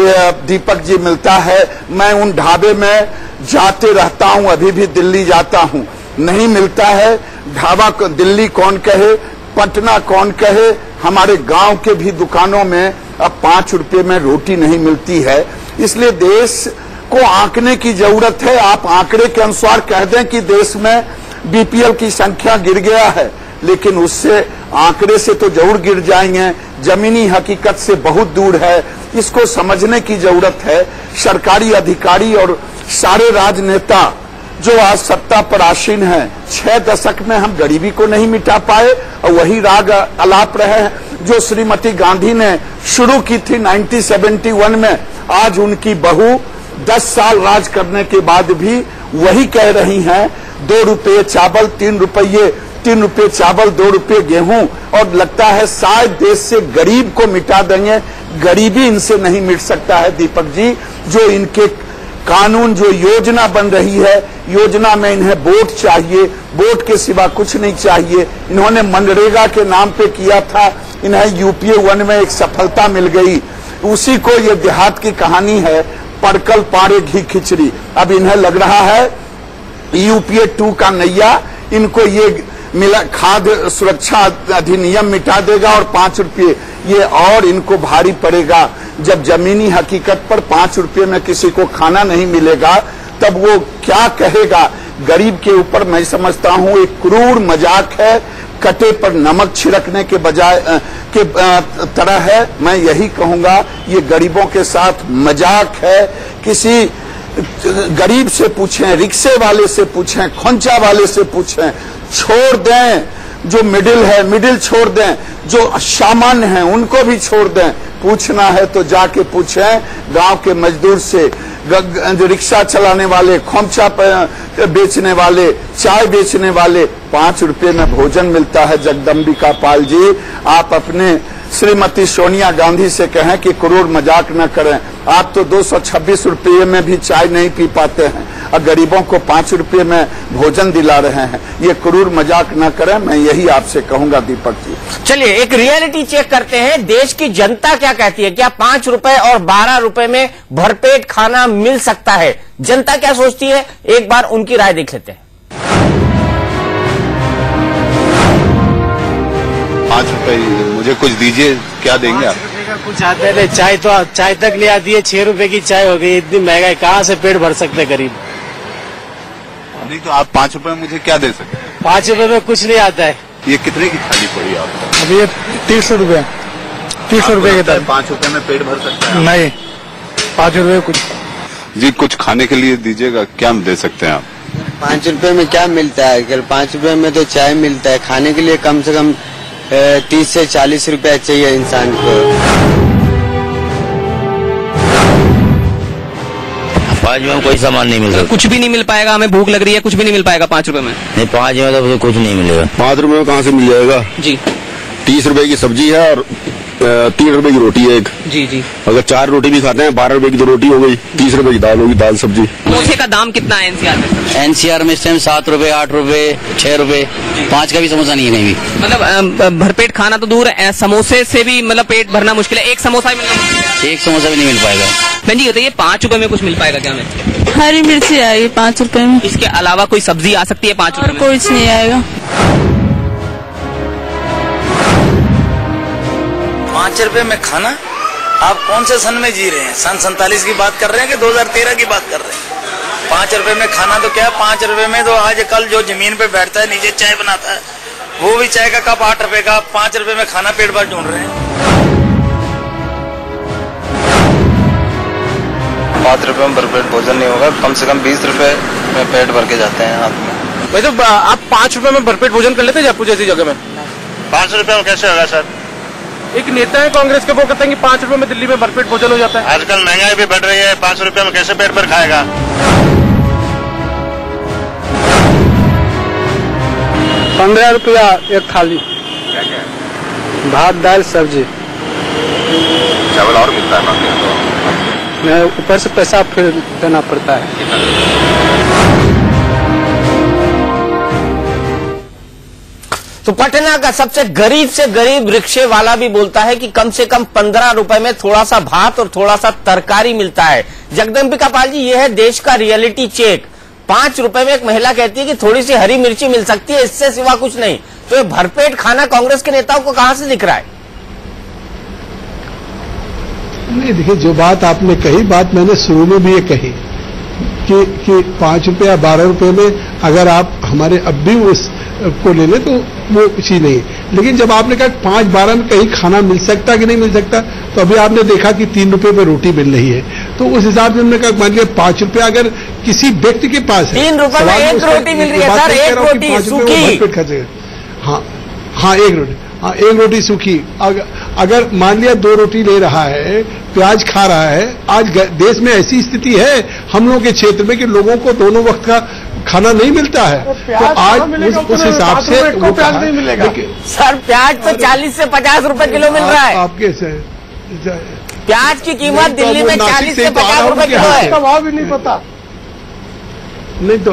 दीपक जी मिलता है। मैं उन ढाबे में जाते रहता हूँ, अभी भी दिल्ली जाता हूँ, नहीं मिलता है। ढाबा को दिल्ली कौन कहे, पटना कौन कहे, हमारे गांव के भी दुकानों में अब 5 रुपए में रोटी नहीं मिलती है। इसलिए देश को आंकने की जरूरत है। आप आंकड़े के अनुसार कह दें कि देश में बीपीएल की संख्या गिर गया है, लेकिन उससे आंकड़े से तो जरूर गिर जाएंगे, जमीनी हकीकत से बहुत दूर है। इसको समझने की जरूरत है। सरकारी अधिकारी और सारे राजनेता जो आज सत्ता पर आसीन है, 6 दशक में हम गरीबी को नहीं मिटा पाए और वही राग अलाप रहे हैं जो श्रीमती गांधी ने शुरू की थी 1971 में। आज उनकी बहू 10 साल राज करने के बाद भी वही कह रही हैं, 2 रुपये चावल, 3 रुपये चावल, 2 रुपये गेहूं, और लगता है शायद देश से गरीब को मिटा देंगे। गरीबी इनसे नहीं मिट सकता है दीपक जी। जो इनके कानून, जो योजना बन रही है, योजना में इन्हें वोट चाहिए, वोट के सिवा कुछ नहीं चाहिए। इन्होंने मनरेगा के नाम पे किया था, इन्हें यूपीए 1 में एक सफलता मिल गई, उसी को ये देहात की कहानी है, पड़कल पारे घी खिचड़ी। अब इन्हें लग रहा है यूपीए 2 का नैया इनको ये मिला, खाद्य सुरक्षा अधिनियम मिटा देगा और 5 रुपये ये और इनको भारी पड़ेगा। जब जमीनी हकीकत पर 5 रुपये में किसी को खाना नहीं मिलेगा तब वो क्या कहेगा। गरीब के ऊपर मैं समझता हूँ एक क्रूर मजाक है, कटे पर नमक छिड़कने के बजाय के तरह है। मैं यही कहूंगा ये गरीबों के साथ मजाक है। किसी गरीब से पूछें, रिक्शे वाले से पूछें, खोंचा वाले से पूछें, छोड़ दें जो मिडिल है, मिडिल छोड़ दें, जो सामान्य हैं उनको भी छोड़ दें। पूछना है तो जाके पूछें गांव के मजदूर से, रिक्शा चलाने वाले, खोमचा बेचने वाले, चाय बेचने वाले। 5 रुपये में भोजन मिलता है। जगदम्बिका पाल जी, आप अपने श्रीमती सोनिया गांधी से कहें कि क्रूर मजाक न करें। आप तो 226 रुपये में भी चाय नहीं पी पाते हैं और गरीबों को 5 रुपये में भोजन दिला रहे हैं। ये क्रूर मजाक न करें, मैं यही आपसे कहूंगा दीपक जी। चलिए एक रियलिटी चेक करते हैं, देश की जनता क्या कहती है। क्या 5 रुपए और 12 रुपए में भरपेट खाना मिल सकता है? जनता क्या सोचती है, एक बार उनकी राय देख लेते हैं। 5 रुपए मुझे कुछ दीजिए, क्या देंगे आप? कुछ आता है, चाय तक ले आती है, 6 रुपए की चाय हो गई। इतनी महंगाई, कहाँ से पेट भर सकते गरीब? नहीं तो आप 5 रुपए में मुझे क्या दे सकते हैं? 5 रुपए में कुछ नहीं आता है। ये कितने की थाली पड़ी आपको? अभी ये 300 रुपए, 300 रुपए की थाली। 5 रुपए में पेट भर सकता है? नहीं, 5 रुपए कुछ। जी कुछ खाने के लिए दीजिएगा, क्या दे सकते हैं आप? 5 रुपए में क्या मिलता है? कल 5 रुपए में तो चाय मिलता है। खाने के लिए कम से कम 30 से 40 रुपया चाहिए इंसान को। 5 रुपए में कोई सामान नहीं मिल सकता। कुछ भी नहीं मिल पाएगा, हमें भूख लग रही है, कुछ भी नहीं मिल पाएगा 5 रुपए में। नहीं, 5 रुपए में तो कुछ नहीं मिलेगा। 5 रुपए में कहाँ से मिल जाएगा जी? 30 रुपए की सब्जी है और 3 रुपए की रोटी है एक। जी जी। अगर 4 रोटी भी खाते हैं 12 रुपए की तो रोटी हो गई, 30 रुपए की दाल होगी, दाल सब्जी। समोसे का दाम कितना है एनसीआर में? एनसीआर में इस टाइम 7 रुपए, 8 रुपए, 6 रुपए, 5 का भी समोसा नहीं है कहीं भी। मतलब भरपेट खाना तो दूर है, समोसे से भी मतलब पेट भरना मुश्किल है। एक समोसा मिलना मुश्किल है। एक समोसा भी नहीं मिल पाएगा। बहन जी बताइए, 5 रुपए में कुछ मिल पाएगा क्या? हमें हरी मिर्ची आएगी 5 रुपए में। इसके अलावा कोई सब्जी आ सकती है 5 रुपए में? कुछ नहीं आएगा। 5 रुपए में खाना? आप कौन से सन में जी रहे हैं? सन 47 की बात कर रहे हैं कि 2013 की बात कर रहे हैं? 5 रुपए में खाना तो क्या, 5 रुपए में तो आज कल जो जमीन पे बैठता है नीचे चाय बनाता है, वो भी चाय का कप 8 रुपए का। 5 रुपए में खाना पेट भर ढूंढ रहे हैं। 5 रुपए में भरपेट भोजन नहीं होगा, कम से कम 20 रुपए में पेट भर के जाते हैं आदमी। भाई तो आप 5 रुपए में भरपेट भोजन कर लेते हैं जयपुर जैसी जगह में? 5 रुपए में कैसे होगा सर? एक नेता है कांग्रेस के, वो कहते हैं कि 5 रुपए में दिल्ली में भरपेट भोजन हो जाता है। आजकल महंगाई भी बढ़ रही है, 5 रुपए में कैसे पेट भर खाएगा? 15 रुपया एक थाली। क्या क्या? भात, दाल, सब्जी। चावल और मिलता है? ऊपर से पैसा फिर देना पड़ता है। तो पटना का सबसे गरीब से गरीब रिक्शे वाला भी बोलता है कि कम से कम 15 रुपए में थोड़ा सा भात और थोड़ा सा तरकारी मिलता है। जगदम्बिका पाल जी, यह है देश का रियलिटी चेक। 5 रुपए में एक महिला कहती है कि थोड़ी सी हरी मिर्ची मिल सकती है, इससे सिवा कुछ नहीं। तो ये भरपेट खाना कांग्रेस के नेताओं को कहां से दिख रहा है? नहीं, देखिए, जो बात आपने कही, बात मैंने शुरू में भी ये कही कि 5 रुपए या 12 रुपए में अगर आप हमारे अब भी उस को ले लें तो वो कुछ ही नहीं। लेकिन जब आपने कहा 5-12 में कहीं खाना मिल सकता कि नहीं मिल सकता, तो अभी आपने देखा कि 3 रुपए में रोटी मिल रही है। तो उस हिसाब से हमने कहा मान लिया 5 रुपए अगर किसी व्यक्ति के पास है, 3 रुपए में एक रोटी मिल रही है सर, एक रोटी सूखी। हाँ, एक रोटी, हाँ, एक रोटी सूखी। अगर मान लिया 2 रोटी ले रहा है, प्याज खा रहा है। आज देश में ऐसी स्थिति है हम लोगों के क्षेत्र में कि लोगों को दोनों वक्त का खाना नहीं मिलता है। तो आज उस हिसाब से वो प्याज नहीं मिलेगा सर। प्याज तो 40 से 50 रुपए किलो मिल रहा है। आपके से प्याज की कीमत दिल्ली में 40 से 50 रुपए किलो है। इसका भाव भी नहीं पता। नहीं तो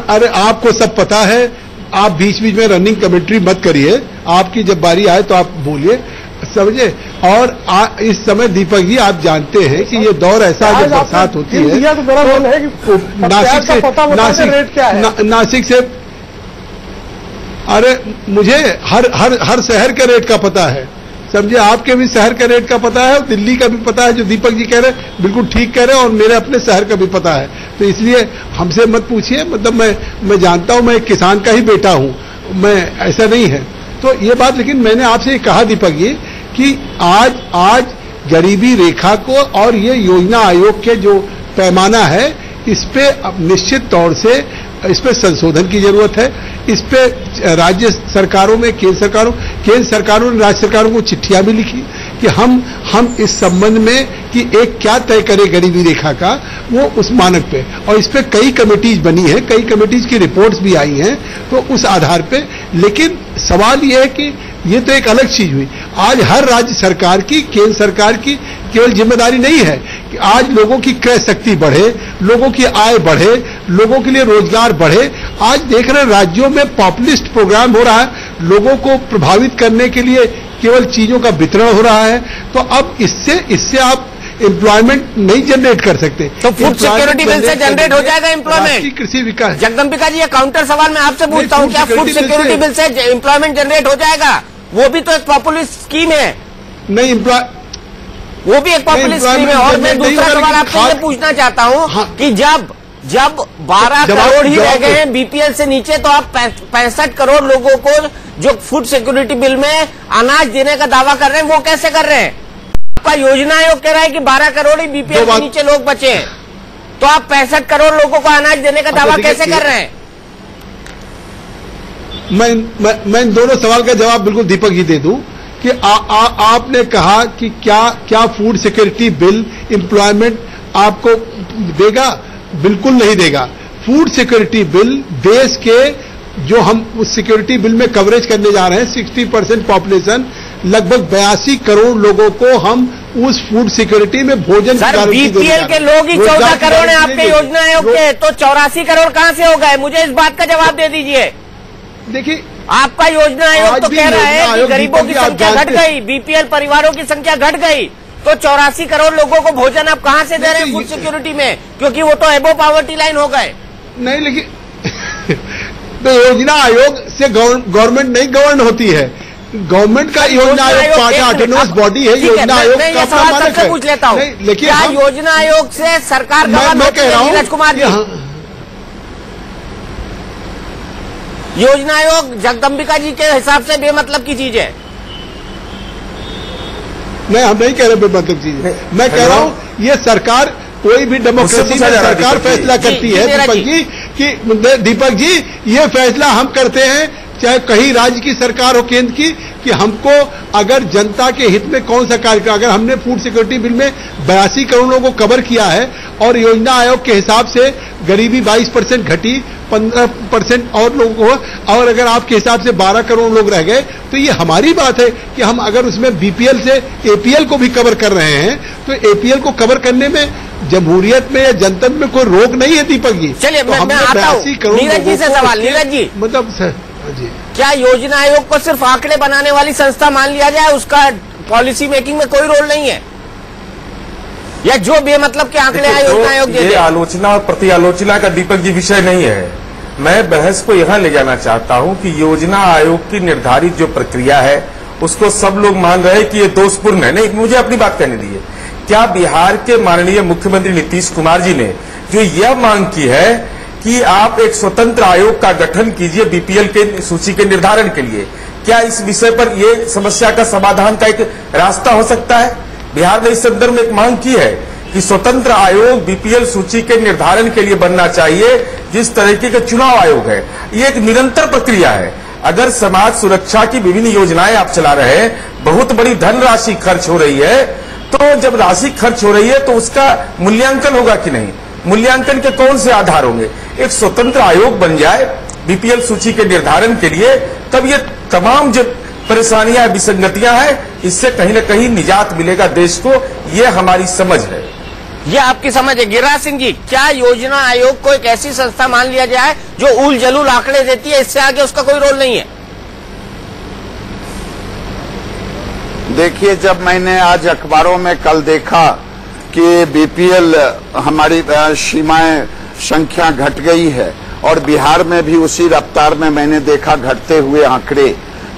अरे आपको सब पता है। आप बीच बीच में रनिंग कमेंट्री मत करिए। आपकी जब बारी आए तो आप बोलिए, समझे। और इस समय दीपक जी, आप जानते हैं कि ये दौर ऐसा है, जब बरसात होती है तो मेरा मन है कि नासिक से अरे मुझे हर शहर के रेट का पता है, समझे। आपके भी शहर का रेट का पता है और दिल्ली का भी पता है। जो दीपक जी कह रहे हैं बिल्कुल ठीक कह रहे हैं, और मेरे अपने शहर का भी पता है। तो इसलिए हमसे मत पूछिए। मतलब मैं जानता हूं, मैं एक किसान का ही बेटा हूं, मैं ऐसा नहीं है। तो ये बात, लेकिन मैंने आपसे ये कहा दीपक जी कि आज गरीबी रेखा को और ये योजना आयोग के जो पैमाना है, इस पे अब निश्चित तौर से इस पे संशोधन की जरूरत है। इस पे राज्य सरकारों में, केंद्र सरकारों ने राज्य सरकारों को चिट्ठियां भी लिखी कि हम इस संबंध में कि एक क्या तय करें गरीबी रेखा का, वो उस मानक पे। और इस पे कई कमेटीज बनी है, कई कमेटीज की रिपोर्ट्स भी आई हैं, तो उस आधार पे। लेकिन सवाल ये है कि ये तो एक अलग चीज हुई। आज हर राज्य सरकार की, केंद्र सरकार की केवल जिम्मेदारी नहीं है कि आज लोगों की क्रय शक्ति बढ़े, लोगों की आय बढ़े, लोगों के लिए रोजगार बढ़े। आज देख रहे हैं राज्यों में पॉपुलिस्ट प्रोग्राम हो रहा है, लोगों को प्रभावित करने के लिए केवल चीजों का वितरण हो रहा है। तो अब इससे आप एम्प्लॉयमेंट नहीं जनरेट कर सकते। तो फूड सिक्योरिटी बिल से जनरेट हो जाएगा एम्प्लॉयमेंट? कृषि विकास। जगदम्बिका जी, ये काउंटर सवाल मैं आपसे पूछता हूँ, क्या फूड सिक्योरिटी बिल से एम्प्लॉयमेंट जनरेट हो जाएगा? वो भी तो एक पॉपुलिस्ट स्कीम है। नहीं, वो भी एक पॉपुलिस्ट स्कीम है। और मैं दूसरा सवाल आपसे ये पूछना चाहता हूँ कि जब 12 करोड़ ही रह गए हैं बीपीएल से नीचे, तो आप 65 करोड़ लोगों को जो फूड सिक्योरिटी बिल में अनाज देने का दावा कर रहे हैं, वो कैसे कर रहे हैं? आपका योजना आयोग कह रहा है कि 12 करोड़ ही बीपीएल से नीचे लोग बचे हैं। तो आप 65 करोड़ लोगों को अनाज देने का दावा कैसे कर रहे हैं? मैं इन दोनों सवाल का जवाब बिल्कुल दीपक जी दे दूं कि आपने कहा कि क्या फूड सिक्योरिटी बिल एम्प्लॉयमेंट आपको देगा? बिल्कुल नहीं देगा। फूड सिक्योरिटी बिल देश के जो हम उस सिक्योरिटी बिल में कवरेज करने जा रहे हैं 60% पॉपुलेशन, लगभग 82 करोड़ लोगों को हम उस फूड सिक्योरिटी में भोजन सर, बीपीएल के लोग ही 14 करोड़ है आपके योजना आयोग के, तो 84 करोड़ कहां से हो गए? मुझे इस बात का जवाब दे दीजिए। देखिए, आपका योजना आयोग तो कह रहा है कि गरीबों की संख्या घट गई, बीपीएल परिवारों की संख्या घट गई, तो 84 करोड़ लोगों को भोजन आप कहां से दे रहे हैं फूड सिक्योरिटी में? क्योंकि वो तो एबो पॉवर्टी लाइन हो गए। नहीं, लेकिन तो योजना आयोग से गवर्नमेंट नहीं गवर्न होती है। गवर्नमेंट का योजना आयोग पार्ट ऑटोनोमस बॉडी है। योजना आयोग का मानक है। पूछ लेता हूँ, लेकिन क्या योजना आयोग से सरकार मैं कह रहा हूँ नीरज कुमार जी, योजना आयोग जगदम्बिका जी के हिसाब से बेमतलब की चीज है? नहीं, हम नहीं कह रहे बेमतलब चीज है। मैं कह रहा हूँ ये सरकार, कोई भी डेमोक्रेसी में सरकार फैसला करती है दीपक जी कि दीपक जी ये फैसला हम करते हैं, चाहे कहीं राज्य की सरकार हो केंद्र की, कि हमको अगर जनता के हित में कौन सा कार्यक्रम, अगर हमने फूड सिक्योरिटी बिल में 82 करोड़ लोगों को कवर किया है और योजना आयोग के हिसाब से गरीबी 22% घटी, 15% और लोगों को, और अगर आपके हिसाब से 12 करोड़ लोग रह गए, तो ये हमारी बात है कि हम अगर उसमें बीपीएल से एपीएल को भी कवर कर रहे हैं, तो एपीएल को कवर करने में जमहूरियत में या जनतंत्र में कोई रोक नहीं है दीपक जी। चलिए, मैं आता हूं नीरज जी से सवाल। नीरज जी, मतलब सर जी, क्या योजना आयोग को सिर्फ आंकड़े बनाने वाली संस्था मान लिया जाए, उसका पॉलिसी मेकिंग में कोई रोल नहीं है? या जो बेमतलब के आंकड़े हैं योजना आयोग दे दे? ये आलोचना और प्रति आलोचना का दीपक जी विषय नहीं है। मैं बहस को यहां ले जाना चाहता हूं कि योजना आयोग की निर्धारित जो प्रक्रिया है उसको सब लोग मान रहे हैं कि ये दोषपूर्ण है। नहीं, मुझे अपनी बात कहने दीजिए। क्या बिहार के माननीय मुख्यमंत्री नीतीश कुमार जी ने जो यह मांग की है कि आप एक स्वतंत्र आयोग का गठन कीजिए बीपीएल के सूची के निर्धारण के लिए, क्या इस विषय पर यह समस्या का समाधान का एक रास्ता हो सकता है? बिहार ने इस संदर्भ में एक मांग की है कि स्वतंत्र आयोग बीपीएल सूची के निर्धारण के लिए बनना चाहिए, जिस तरीके का चुनाव आयोग है। ये एक निरंतर प्रक्रिया है। अगर समाज सुरक्षा की विभिन्न योजनाएं आप चला रहे हैं, बहुत बड़ी धनराशि खर्च हो रही है, तो जब राशि खर्च हो रही है तो उसका मूल्यांकन होगा कि नहीं? मूल्यांकन के कौन से आधार होंगे? एक स्वतंत्र आयोग बन जाए बीपीएल सूची के निर्धारण के लिए, तब ये तमाम जो परेशानियां विसंगतियां हैं, इससे कहीं न कहीं निजात मिलेगा देश को। ये हमारी समझ है। ये आपकी समझ है। गिरिराज सिंह जी, क्या योजना आयोग को एक ऐसी संस्था मान लिया जाए जो उल जलूल आंकड़े देती है, इससे आगे उसका कोई रोल नहीं है? देखिए, जब मैंने आज अखबारों में कल देखा कि बीपीएल हमारी सीमाएं संख्या घट गई है और बिहार में भी उसी रफ्तार में मैंने देखा घटते हुए आंकड़े,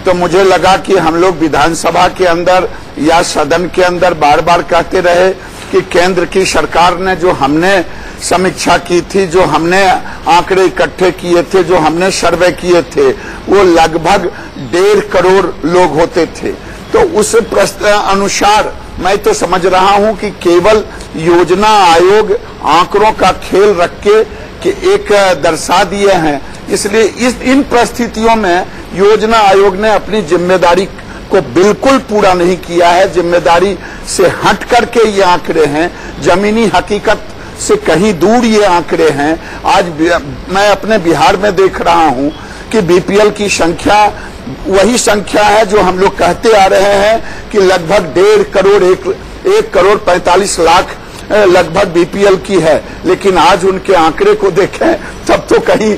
तो मुझे लगा कि हम लोग विधानसभा के अंदर या सदन के अंदर बार बार कहते रहे कि केंद्र की सरकार ने जो हमने समीक्षा की थी, जो हमने आंकड़े इकट्ठे किए थे, जो हमने सर्वे किए थे, वो लगभग 1.5 करोड़ लोग होते थे। तो उस प्रश्न अनुसार मैं तो समझ रहा हूं कि केवल योजना आयोग आंकड़ों का खेल रख के कि एक दर्शा दिए हैं। इसलिए इन परिस्थितियों में योजना आयोग ने अपनी जिम्मेदारी को बिल्कुल पूरा नहीं किया है। जिम्मेदारी से हट करके ये आंकड़े हैं, जमीनी हकीकत से कहीं दूर ये आंकड़े हैं। आज मैं अपने बिहार में देख रहा हूं कि बीपीएल की संख्या वही संख्या है जो हम लोग कहते आ रहे हैं कि लगभग 1.5 करोड़ 1 करोड़ 45 लाख लगभग बीपीएल की है। लेकिन आज उनके आंकड़े को देखें तब तो कहीं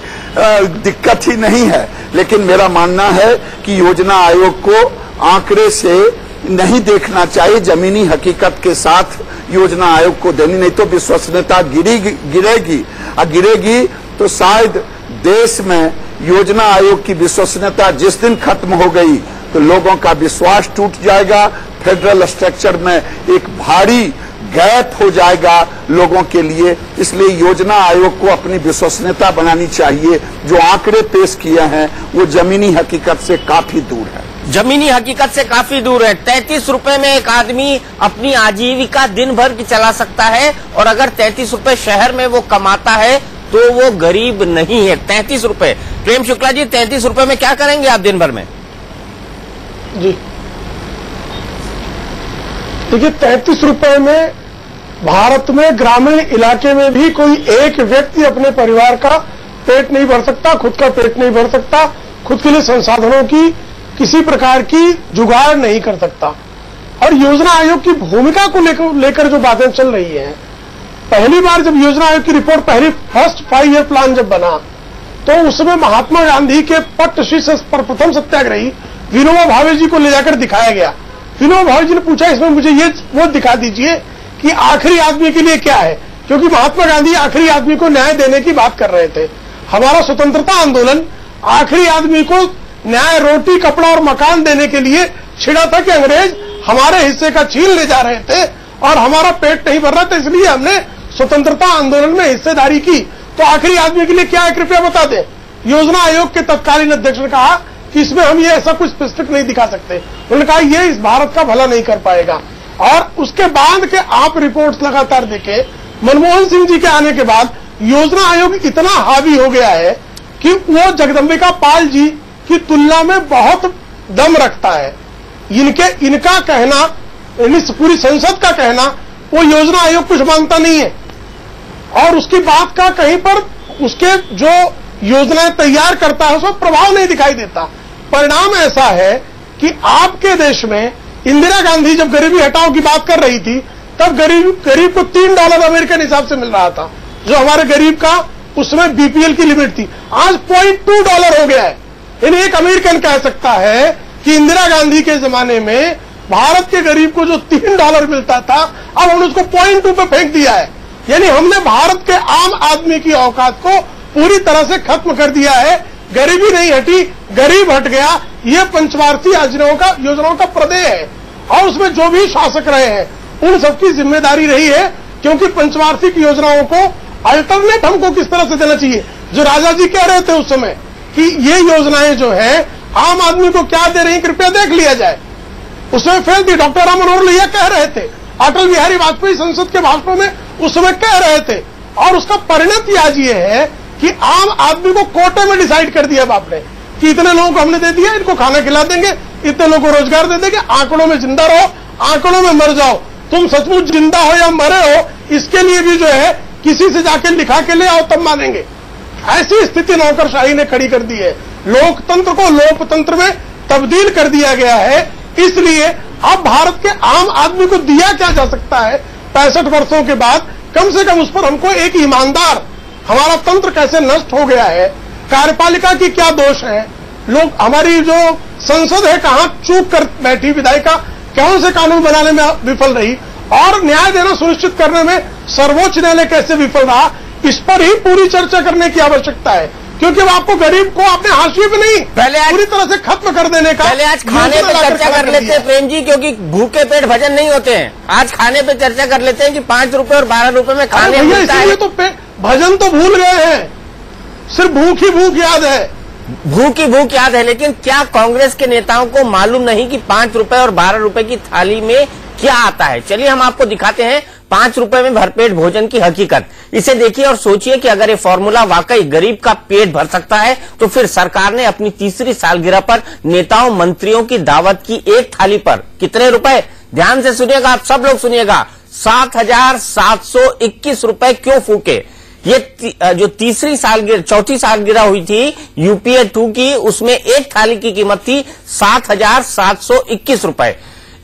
दिक्कत ही नहीं है। लेकिन मेरा मानना है कि योजना आयोग को आंकड़े से नहीं देखना चाहिए, जमीनी हकीकत के साथ योजना आयोग को देनी, नहीं तो विश्वसनीयता गिरेगी। और गिरेगी तो शायद देश में योजना आयोग की विश्वसनीयता जिस दिन खत्म हो गई तो लोगों का विश्वास टूट जाएगा। फेडरल स्ट्रक्चर में एक भारी गैप हो जाएगा लोगों के लिए। इसलिए योजना आयोग को अपनी विश्वसनीयता बनानी चाहिए। जो आंकड़े पेश किए हैं वो जमीनी हकीकत से काफी दूर है। जमीनी हकीकत से काफी दूर है। 33 रुपए में एक आदमी अपनी आजीविका दिन भर की चला सकता है, और अगर 33 रुपए शहर में वो कमाता है तो वो गरीब नहीं है। 33 रुपए। प्रेम शुक्ला जी, 33 रुपए में क्या करेंगे आप दिन भर में? जी देखिए, 33 रुपए में भारत में ग्रामीण इलाके में भी कोई एक व्यक्ति अपने परिवार का पेट नहीं भर सकता, खुद का पेट नहीं भर सकता, खुद के लिए संसाधनों की किसी प्रकार की जुगाड़ नहीं कर सकता। और योजना आयोग की भूमिका को लेकर जो बातें चल रही हैं, पहली बार जब योजना आयोग की रिपोर्ट फर्स्ट 5 ईयर प्लान जब बना, तो उसमें महात्मा गांधी के पट्टशीर्ष पर प्रथम सत्याग्रही विनोबा भावे जी को ले जाकर दिखाया गया। विनोबा भावे जी ने पूछा, इसमें मुझे ये वो दिखा दीजिए कि आखिरी आदमी के लिए क्या है, क्योंकि महात्मा गांधी आखिरी आदमी को न्याय देने की बात कर रहे थे। हमारा स्वतंत्रता आंदोलन आखिरी आदमी को न्याय, रोटी, कपड़ा और मकान देने के लिए छिड़ा था कि अंग्रेज हमारे हिस्से का छीन ले जा रहे थे और हमारा पेट नहीं भर रहा था, इसलिए हमने स्वतंत्रता आंदोलन में हिस्सेदारी की। तो आखिरी आदमी के लिए क्या है, कृपया बता दें। योजना आयोग के तत्कालीन अध्यक्ष ने कहा कि इसमें हम ये ऐसा कुछ स्पेसिफिक नहीं दिखा सकते। उन्होंने कहा ये इस भारत का भला नहीं कर पाएगा। और उसके बाद के आप रिपोर्ट्स लगातार देखें, मनमोहन सिंह जी के आने के बाद योजना आयोग इतना हावी हो गया है कि वो जगदम्बिका पाल जी की तुलना में बहुत दम रखता है। इनका कहना, पूरी संसद का कहना, वो योजना आयोग कुछ मानता नहीं है, और उसकी बात का कहीं पर उसके जो योजनाएं तैयार करता है उसमें प्रभाव नहीं दिखाई देता। परिणाम ऐसा है कि आपके देश में इंदिरा गांधी जब गरीबी हटाओ की बात कर रही थी, तब गरीब को $3 अमेरिकन हिसाब से मिल रहा था, जो हमारे गरीब का उसमें बीपीएल की लिमिट थी। आज $0.2 हो गया है। यानी एक अमेरिकन कह सकता है कि इंदिरा गांधी के जमाने में भारत के गरीब को जो $3 मिलता था, अब हमने उसको 0.2 पे फेंक दिया है। यानी हमने भारत के आम आदमी की औकात को पूरी तरह से खत्म कर दिया है। गरीबी नहीं हटी, गरीब हट गया। ये पंचवार्षिक योजनाओं का प्रदेय है, और उसमें जो भी शासक रहे हैं उन सबकी जिम्मेदारी रही है, क्योंकि पंचवार्षिक योजनाओं को अल्टरनेट हमको किस तरह से देना चाहिए। जो राजा जी कह रहे थे उस समय कि ये योजनाएं जो है आम आदमी को क्या दे रही हैं, कृपया देख लिया जाए, उसमें फेल थी। डॉक्टर राम मनोहर लोहिया कह रहे थे, अटल बिहारी वाजपेयी संसद के भाषणों में उस समय कह रहे थे, और उसका परिणति आज ये है कि आम आदमी को कोटे में डिसाइड कर दिया बाप ने कि इतने लोगों को हमने दे दिया, इनको खाना खिला देंगे, इतने लोगों को रोजगार दे देंगे, आंकड़ों में जिंदा रहो, आंकड़ों में मर जाओ। तुम सचमुच जिंदा हो या मरे हो, इसके लिए भी जो है किसी से जाके लिखा के ले आओ, तब मानेंगे। ऐसी स्थिति नौकरशाही ने खड़ी कर दी है। लोकतंत्र को लोकतंत्र में तब्दील कर दिया गया है। इसलिए अब भारत के आम आदमी को दिया क्या जा सकता है 65 वर्षों के बाद, कम से कम उस पर हमको एक ईमानदार, हमारा तंत्र कैसे नष्ट हो गया है, कार्यपालिका की क्या दोष है, लोग, हमारी जो संसद है कहां चूक कर बैठी, विधायिका कौन से कानून बनाने में विफल रही, और न्याय देना सुनिश्चित करने में सर्वोच्च न्यायालय कैसे विफल रहा, इस पर ही पूरी चर्चा करने की आवश्यकता है। क्योंकि अब आपको गरीब को अपने हाशिए पे नहीं, पहले पूरी तरह से खत्म कर देने का। पहले आज खाने पे चर्चा कर लेते हैं प्रेम जी, क्योंकि भूखे पेट भजन नहीं होते हैं। आज खाने पे चर्चा कर लेते हैं कि 5 रुपए और 12 रुपए में खाने मिलता है। तो भजन तो भूल गए हैं, सिर्फ भूख ही भूख याद है। भूख ही भूख याद है, लेकिन क्या कांग्रेस के नेताओं को मालूम नहीं कि 5 रुपए और 12 रुपए की थाली में क्या आता है? चलिए हम आपको दिखाते हैं 5 रुपए में भरपेट भोजन की हकीकत। इसे देखिए और सोचिए कि अगर ये फॉर्मूला वाकई गरीब का पेट भर सकता है, तो फिर सरकार ने अपनी तीसरी सालगिरह पर नेताओं मंत्रियों की दावत की एक थाली पर कितने रुपए, ध्यान से सुनिएगा, आप सब लोग सुनिएगा, 7,721 रुपए क्यों फूके? ये जो चौथी सालगिरह हुई थी यूपीए 2 की, उसमें एक थाली की कीमत थी 7,721 रुपए।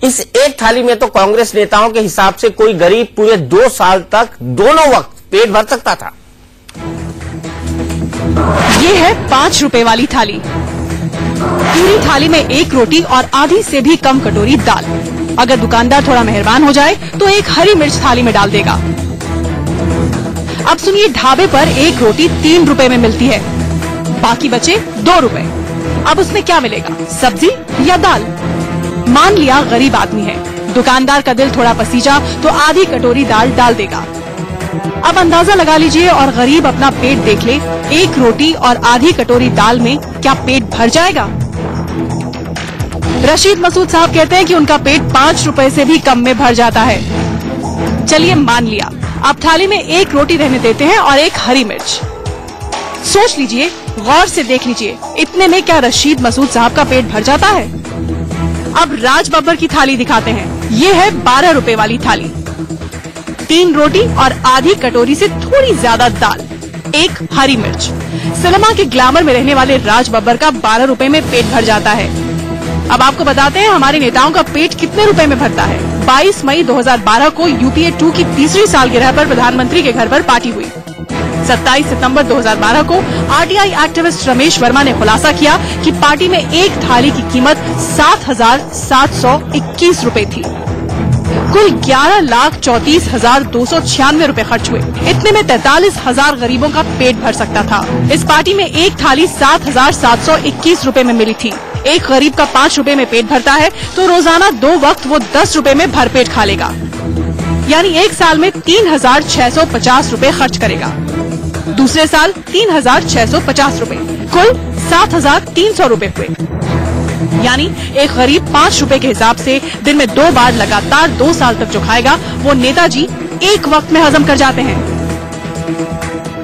इस एक थाली में तो कांग्रेस नेताओं के हिसाब से कोई गरीब पूरे 2 साल तक दोनों वक्त पेट भर सकता था। ये है 5 रुपए वाली थाली। पूरी थाली में 1 रोटी और आधी से भी कम कटोरी दाल। अगर दुकानदार थोड़ा मेहरबान हो जाए तो 1 हरी मिर्च थाली में डाल देगा। अब सुनिए, ढाबे पर 1 रोटी 3 रुपए में मिलती है, बाकी बचे 2 रुपए। अब उसमें क्या मिलेगा, सब्जी या दाल? मान लिया गरीब आदमी है, दुकानदार का दिल थोड़ा पसीजा तो आधी कटोरी दाल डाल देगा। अब अंदाजा लगा लीजिए और गरीब अपना पेट देख ले, 1 रोटी और आधी कटोरी दाल में क्या पेट भर जाएगा? रशीद मसूद साहब कहते हैं कि उनका पेट 5 रुपए से भी कम में भर जाता है। चलिए मान लिया, आप थाली में एक रोटी रहने देते हैं और एक हरी मिर्च। सोच लीजिए, गौर से देख लीजिए, इतने में क्या रशीद मसूद साहब का पेट भर जाता है? अब राज बब्बर की थाली दिखाते हैं। ये है 12 रुपए वाली थाली। 3 रोटी और आधी कटोरी से थोड़ी ज्यादा दाल, एक हरी मिर्च। सिनेमा के ग्लैमर में रहने वाले राज बब्बर का 12 रुपए में पेट भर जाता है। अब आपको बताते हैं हमारे नेताओं का पेट कितने रुपए में भरता है। 22 मई 2012 को UPA 2 की तीसरी सालगिरह पर प्रधानमंत्री के घर पर पार्टी हुई। 27 सितंबर 2012 को RTI एक्टिविस्ट रमेश वर्मा ने खुलासा किया कि पार्टी में एक थाली की कीमत 7,721 रुपए थी। कुल 11,34,296 रुपए खर्च हुए। इतने में 43,000 गरीबों का पेट भर सकता था। इस पार्टी में एक थाली 7,721 रुपए में मिली थी। एक गरीब का 5 रुपए में पेट भरता है तो रोजाना 2 वक्त वो 10 रुपए में भरपेट खा लेगा, यानी एक साल में 3,650 रुपए खर्च करेगा। दूसरे साल 3,650 रुपए, कुल 7,300 रुपए हुए। यानी एक गरीब 5 रुपए के हिसाब से दिन में 2 बार लगातार 2 साल तक जो खाएगा वो नेताजी एक वक्त में हजम कर जाते हैं।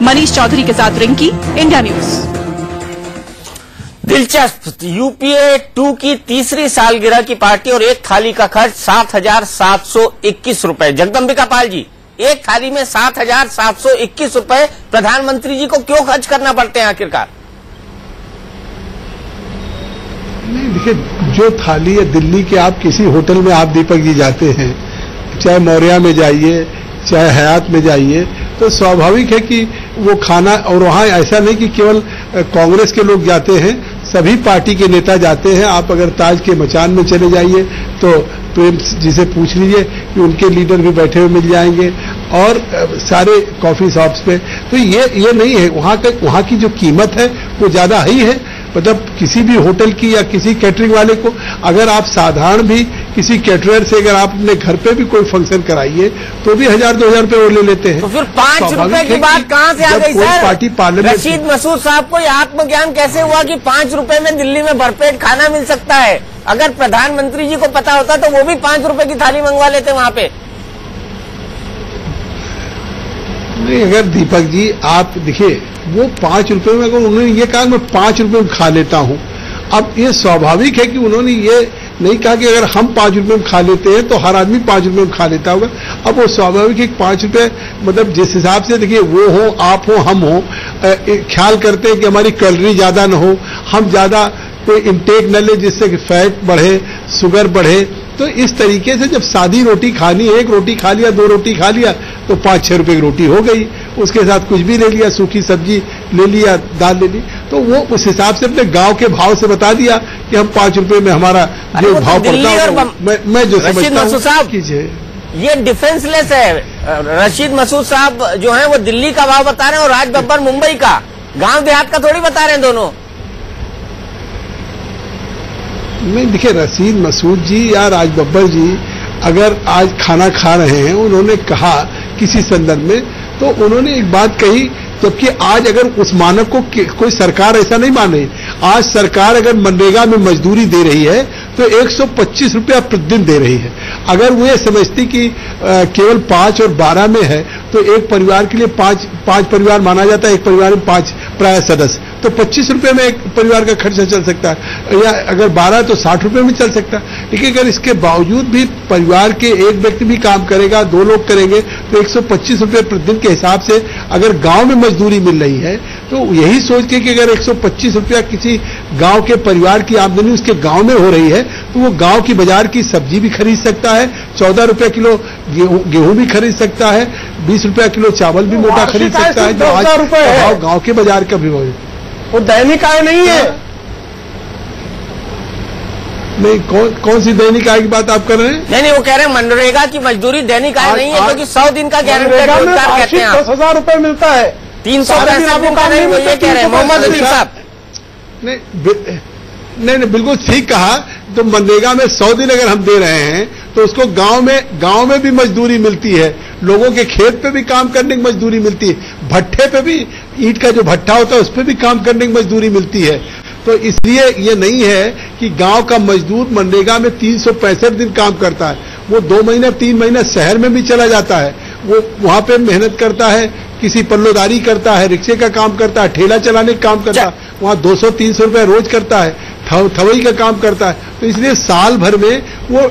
मनीष चौधरी के साथ रिंकी, इंडिया न्यूज। दिलचस्प, UPA 2 की तीसरी सालगिरह की पार्टी और एक थाली का खर्च 7,721 रुपए। जगदम्बिका पाल जी, एक थाली में 7,721 रुपए प्रधानमंत्री जी को क्यों खर्च करना पड़ते हैं आखिरकार? नहीं, देखिए, जो थाली है दिल्ली के, आप किसी होटल में आप दीपक जी जाते हैं, चाहे मौर्या में जाइए चाहे हयात में जाइए, तो स्वाभाविक है कि वो खाना, और वहाँ ऐसा नहीं कि केवल कांग्रेस के लोग जाते हैं, सभी पार्टी के नेता जाते हैं। आप अगर ताज के मचान में चले जाइए तो प्रेम जी से पूछ लीजिए कि उनके लीडर भी बैठे हुए मिल जाएंगे, और सारे कॉफी शॉप्स पे। तो ये नहीं है, वहाँ की जो कीमत है वो ज्यादा ही है। मतलब किसी भी होटल की या किसी कैटरिंग वाले को, अगर आप साधारण भी किसी कैटरर से अगर आप अपने घर पे भी कोई फंक्शन कराइए तो भी 1,000-2,000 रुपए वो ले लेते हैं। तो फिर 5 रुपए की बात कहाँ से आ गई sir? Party parliament, Rashid Masood साहब को यह आत्मज्ञान कैसे हुआ कि 5 रुपए में दिल्ली में भरपेट खाना मिल सकता है? अगर प्रधानमंत्री जी को पता होता तो वो भी 5 रुपए की थाली मंगवा लेते वहाँ पे। नहीं, अगर दीपक जी आप देखिए, वो 5 रुपए में, अगर उन्होंने ये कहा मैं 5 रुपए में खा लेता हूं, अब ये स्वाभाविक है कि उन्होंने ये नहीं कहा कि अगर हम 5 रुपए में खा लेते हैं तो हर आदमी 5 रुपए में खा लेता होगा। अब वो स्वाभाविक है कि 5 रुपए, मतलब जिस हिसाब से देखिए, वो हो, आप हो, हम हो, ख्याल करते हैं कि हमारी कैलोरी ज्यादा न हो, हम ज्यादा कोई इंटेक न ले जिससे कि फैट बढ़े, शुगर बढ़े। तो इस तरीके से जब सादी रोटी खानी, एक रोटी खा लिया, 2 रोटी खा लिया तो 5-6 रुपए की रोटी हो गई। उसके साथ कुछ भी ले लिया, सूखी सब्जी ले लिया, दाल ले ली, तो वो उस हिसाब से अपने गांव के भाव से बता दिया कि हम 5 रुपए में हमारा जो भाव पड़ता है, मैं जो समझता हूँ कीजिए। ये डिफेंसलेस है। रशीद मसूद साहब जो है वो दिल्ली का भाव बता रहे हैं और राज बब्बर मुंबई का, गांव देहात का थोड़ी बता रहे हैं दोनों। नहीं, देखिए, रशीद मसूद जी या राज बब्बर जी अगर आज खाना खा रहे हैं, उन्होंने कहा किसी संदर्भ में, तो उन्होंने एक बात कही, जबकि आज अगर उस मानक को कोई सरकार ऐसा नहीं मान रही। आज सरकार अगर मनरेगा में मजदूरी दे रही है तो 125 रुपया प्रतिदिन दे रही है। अगर वो ये समझती कि केवल 5 और 12 में है तो एक परिवार के लिए 5 परिवार माना जाता है, एक परिवार में 5 प्राय सदस्य, तो 25 रुपए में एक परिवार का खर्चा चल सकता है, या अगर 12 तो 60 रुपए में चल सकता है। लेकिन अगर इसके बावजूद भी परिवार के एक व्यक्ति भी काम करेगा, 2 लोग करेंगे, तो 125 रुपए प्रतिदिन के हिसाब से अगर गांव में मजदूरी मिल रही है, तो यही सोच के कि अगर 125 रुपया किसी गांव के परिवार की आमदनी उसके गांव में हो रही है, तो वो गांव की बाजार की सब्जी भी खरीद सकता है, 14 रुपया किलो गेहूं भी खरीद सकता है, 20 रुपया किलो चावल भी मोटा खरीद सकता है, जो आज गांव के बाजार का भी वो दैनिक आय नहीं है। नहीं, कौन सी दैनिक आय की बात आप कर रहे हैं? नहीं, वो कह रहे हैं मनरेगा की मजदूरी दैनिक आय नहीं है, क्योंकि 100 दिन का गारंटेड रोजगार कहते हैं। 10,000 रुपए मिलता है, 365 दिन का नहीं, वो ये कह रहे हैं मोहम्मद अली साहब। नहीं, बिल्कुल ठीक कहा। तो मनरेगा में 100 दिन अगर हम दे रहे हैं तो उसको गांव में भी मजदूरी मिलती है, लोगों के खेत पे भी काम करने की मजदूरी मिलती है, भट्ठे पे भी, ईंट का जो भट्ठा होता है उस पे भी काम करने की मजदूरी मिलती है। तो इसलिए ये नहीं है कि गांव का मजदूर मनरेगा में 365 दिन काम करता है, वो 2 महीने 3 महीने शहर में भी चला जाता है, वो वहां पे मेहनत करता है, किसी पल्लोदारी करता है, रिक्शे का काम करता है, ठेला चलाने का काम करता है, वहां 200-300 रुपए रोज करता है, थवई का काम करता है। तो इसलिए साल भर में वो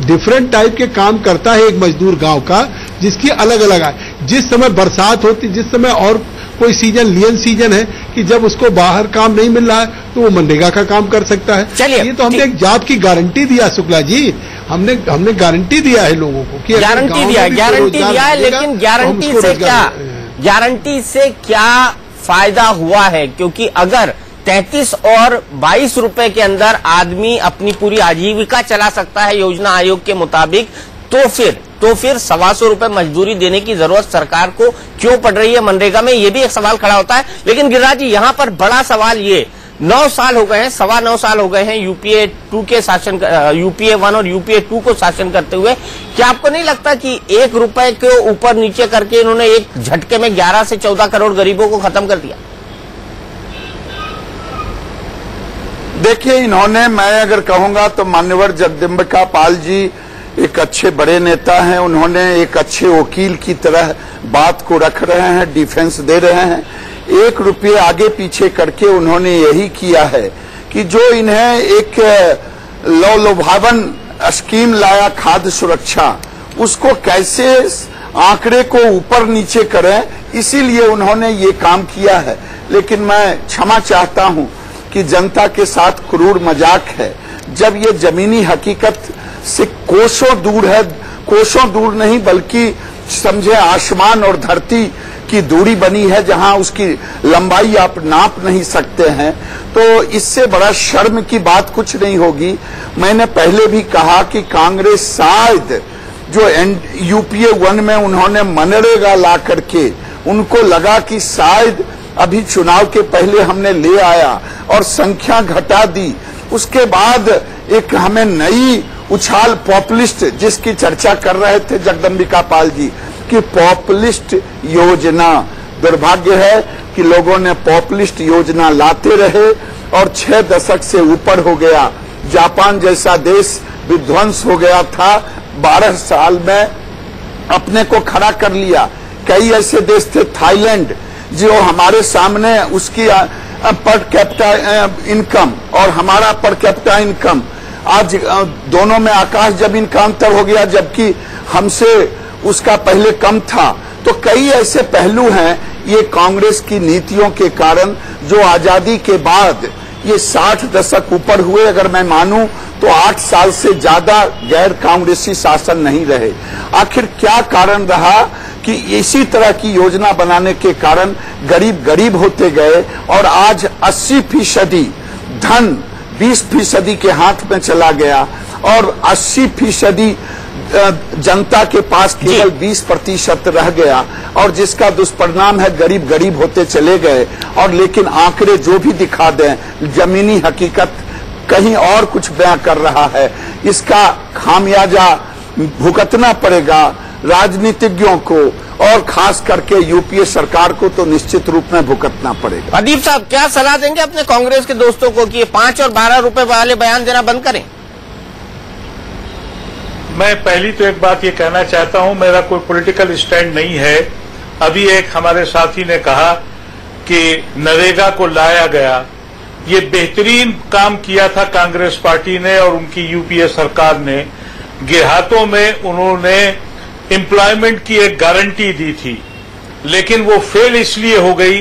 डिफरेंट टाइप के काम करता है एक मजदूर गांव का, जिसकी अलग अलग है। जिस समय बरसात होती, जिस समय और कोई सीजन लियन सीजन है कि जब उसको बाहर काम नहीं मिल रहा है तो वो मनरेगा का काम कर सकता है। चलिए, ये तो हमने एक जॉब की गारंटी दिया शुक्ला जी, हमने गारंटी दिया है लोगों को कि गारंटी दिया है, लेकिन गारंटी से क्या फायदा हुआ है? क्योंकि अगर 33 और 22 रुपए के अंदर आदमी अपनी पूरी आजीविका चला सकता है योजना आयोग के मुताबिक, तो फिर 125 रुपए मजदूरी देने की जरूरत सरकार को क्यों पड़ रही है मनरेगा में? ये भी एक सवाल खड़ा होता है। लेकिन गिरिराज जी, यहाँ पर बड़ा सवाल ये, 9 साल हो गए हैं, 9.25 साल हो गए हैं यूपीए 2 के शासन, यूपीए 1 और यूपीए 2 को शासन करते हुए। क्या आपको नहीं लगता कि 1 रुपए के ऊपर नीचे करके इन्होंने एक झटके में 11 से 14 करोड़ गरीबों को खत्म कर दिया? देखिए, इन्होंने, मैं अगर कहूंगा तो मान्यवर जगदम्बिका पाल जी एक अच्छे बड़े नेता हैं, उन्होंने एक अच्छे वकील की तरह बात को रख रहे हैं, डिफेंस दे रहे हैं। 1 रुपये आगे पीछे करके उन्होंने यही किया है कि जो इन्हें एक लुभावन स्कीम लाया खाद्य सुरक्षा, उसको कैसे आंकड़े को ऊपर नीचे करें, इसीलिए उन्होंने ये काम किया है। लेकिन मैं क्षमा चाहता हूं कि जनता के साथ क्रूर मजाक है, जब ये जमीनी हकीकत से कोसों दूर है, कोसों दूर नहीं बल्कि समझे आसमान और धरती की दूरी बनी है, जहां उसकी लंबाई आप नाप नहीं सकते हैं, तो इससे बड़ा शर्म की बात कुछ नहीं होगी। मैंने पहले भी कहा कि कांग्रेस शायद जो यूपीए 1 में उन्होंने मनरेगा ला करके, उनको लगा कि शायद अभी चुनाव के पहले हमने ले आया और संख्या घटा दी, उसके बाद एक हमें नई उछाल पॉपुलिस्ट, जिसकी चर्चा कर रहे थे जगदम्बिका पाल जी कि पॉपुलिस्ट योजना, दुर्भाग्य है कि लोगों ने पॉपुलिस्ट योजना लाते रहे और 6 दशक से ऊपर हो गया। जापान जैसा देश विध्वंस हो गया था, 12 साल में अपने को खड़ा कर लिया। कई ऐसे देश थे, थाईलैंड, जो हमारे सामने उसकी पर कैपिटा इनकम और हमारा पर कैपिटा इनकम, आज दोनों में आकाश जमीन का अंतर हो गया, जबकि हमसे उसका पहले कम था। तो कई ऐसे पहलू हैं ये कांग्रेस की नीतियों के कारण, जो आजादी के बाद ये 60 दशक ऊपर हुए, अगर मैं मानूं तो 8 साल से ज्यादा गैर कांग्रेसी शासन नहीं रहे। आखिर क्या कारण रहा कि इसी तरह की योजना बनाने के कारण गरीब गरीब होते गए और आज 80% धन 20% के हाथ में चला गया और 80% जनता के पास केवल 20% रह गया, और जिसका दुष्परिणाम है गरीब गरीब होते चले गए। और लेकिन आंकड़े जो भी दिखा दें, जमीनी हकीकत कहीं और कुछ बयां कर रहा है। इसका खामियाजा भुगतना पड़ेगा राजनीतिज्ञों को, और खास करके यूपीए सरकार को तो निश्चित रूप में भुगतना पड़ेगा। अदीप साहब, क्या सलाह देंगे अपने कांग्रेस के दोस्तों को कि ये 5 और 12 रुपए वाले बयान देना बंद करें? मैं पहली तो एक बात ये कहना चाहता हूं, मेरा कोई पॉलिटिकल स्टैंड नहीं है। अभी एक हमारे साथी ने कहा कि नरेगा को लाया गया, ये बेहतरीन काम किया था कांग्रेस पार्टी ने और उनकी यूपीए सरकार ने। देहातों में उन्होंने एम्प्लॉयमेंट की एक गारंटी दी थी, लेकिन वो फेल इसलिए हो गई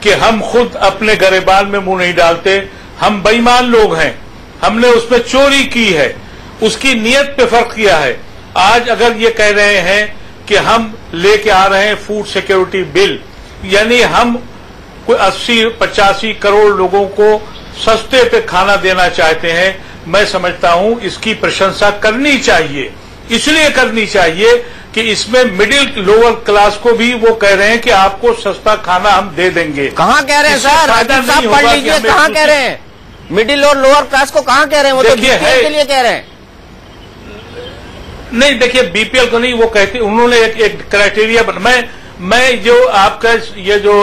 कि हम खुद अपने गरेबान में मुंह नहीं डालते, हम बेईमान लोग हैं, हमने उसमें चोरी की है, उसकी नीयत पे फर्क किया है। आज अगर ये कह रहे हैं कि हम लेके आ रहे हैं फूड सिक्योरिटी बिल, यानी हम कोई 80-85 करोड़ लोगों को सस्ते पे खाना देना चाहते हैं, मैं समझता हूं इसकी प्रशंसा करनी चाहिए। इसलिए करनी चाहिए कि इसमें मिडिल लोअर क्लास को भी वो कह रहे हैं कि आपको सस्ता खाना हम दे देंगे। कहाँ कह रहे हैं सर? राजीव साहब पढ़ लीजिए, कहाँ कह रहे हैं? मिडिल और लोअर क्लास को कहाँ कह रहे हैं? वो तो बीपीएल के लिए कह रहे हैं। नहीं, देखिए बीपीएल को नहीं, वो कहते, उन्होंने एक क्राइटेरिया मैं जो आपका ये जो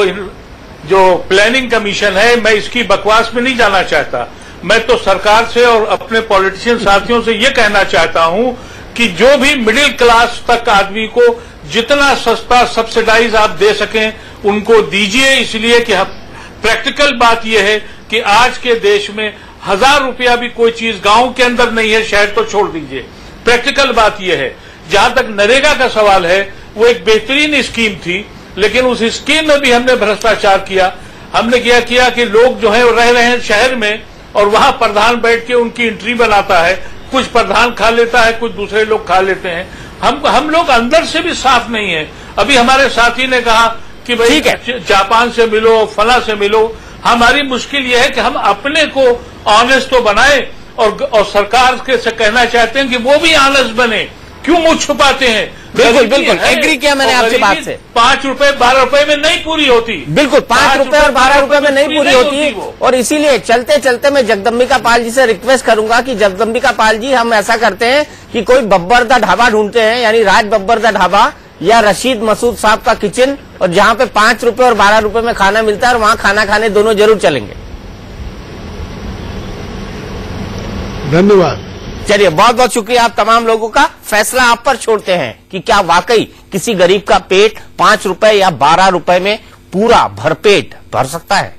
जो प्लानिंग कमीशन है, मैं इसकी बकवास में नहीं जाना चाहता। मैं तो सरकार से और अपने पॉलिटिशियन साथियों से ये कहना चाहता हूं कि जो भी मिडिल क्लास तक आदमी को जितना सस्ता सब्सिडाइज आप दे सकें उनको दीजिए, इसलिए कि प्रैक्टिकल बात यह है कि आज के देश में 1000 रुपया भी कोई चीज गांव के अंदर नहीं है, शहर तो छोड़ दीजिए। प्रैक्टिकल बात यह है। जहां तक नरेगा का सवाल है, वो एक बेहतरीन स्कीम थी, लेकिन उस स्कीम में भी हमने भ्रष्टाचार किया। हमने क्या किया कि लोग जो है रह रहे हैं शहर में और वहां प्रधान बैठ के उनकी एंट्री बनाता है, कुछ प्रधान खा लेता है, कुछ दूसरे लोग खा लेते हैं। हम लोग अंदर से भी साफ नहीं है। अभी हमारे साथी ने कहा कि भाई जापान से मिलो, फला से मिलो। हमारी मुश्किल यह है कि हम अपने को ऑनेस्ट तो बनाए और सरकार के से कहना चाहते हैं कि वो भी ऑनेस्ट बने। क्यों मुंह छुपाते हैं? बिल्कुल बिल्कुल एग्री किया मैंने आपसे बात से। 5 रुपए 12 रुपए में नहीं पूरी होती। बिल्कुल 5 रुपए और 12 रुपए में नहीं पूरी होती। और इसीलिए चलते चलते मैं जगदम्बिका पाल जी से रिक्वेस्ट करूंगा कि जगदम्बिका पाल जी, हम ऐसा करते हैं कि कोई बब्बर दा ढाबा ढूंढते हैं, यानी राज बब्बर दा ढाबा या रशीद मसूद साहब का किचन, और जहां पे 5 रुपए और 12 रुपए में खाना मिलता है और वहां खाना खाने दोनों जरूर चलेंगे। धन्यवाद। चलिए, बहुत बहुत शुक्रिया आप तमाम लोगों का। फैसला आप पर छोड़ते हैं कि क्या वाकई किसी गरीब का पेट 5 रुपए या 12 रुपए में पूरा भरपेट भर सकता है।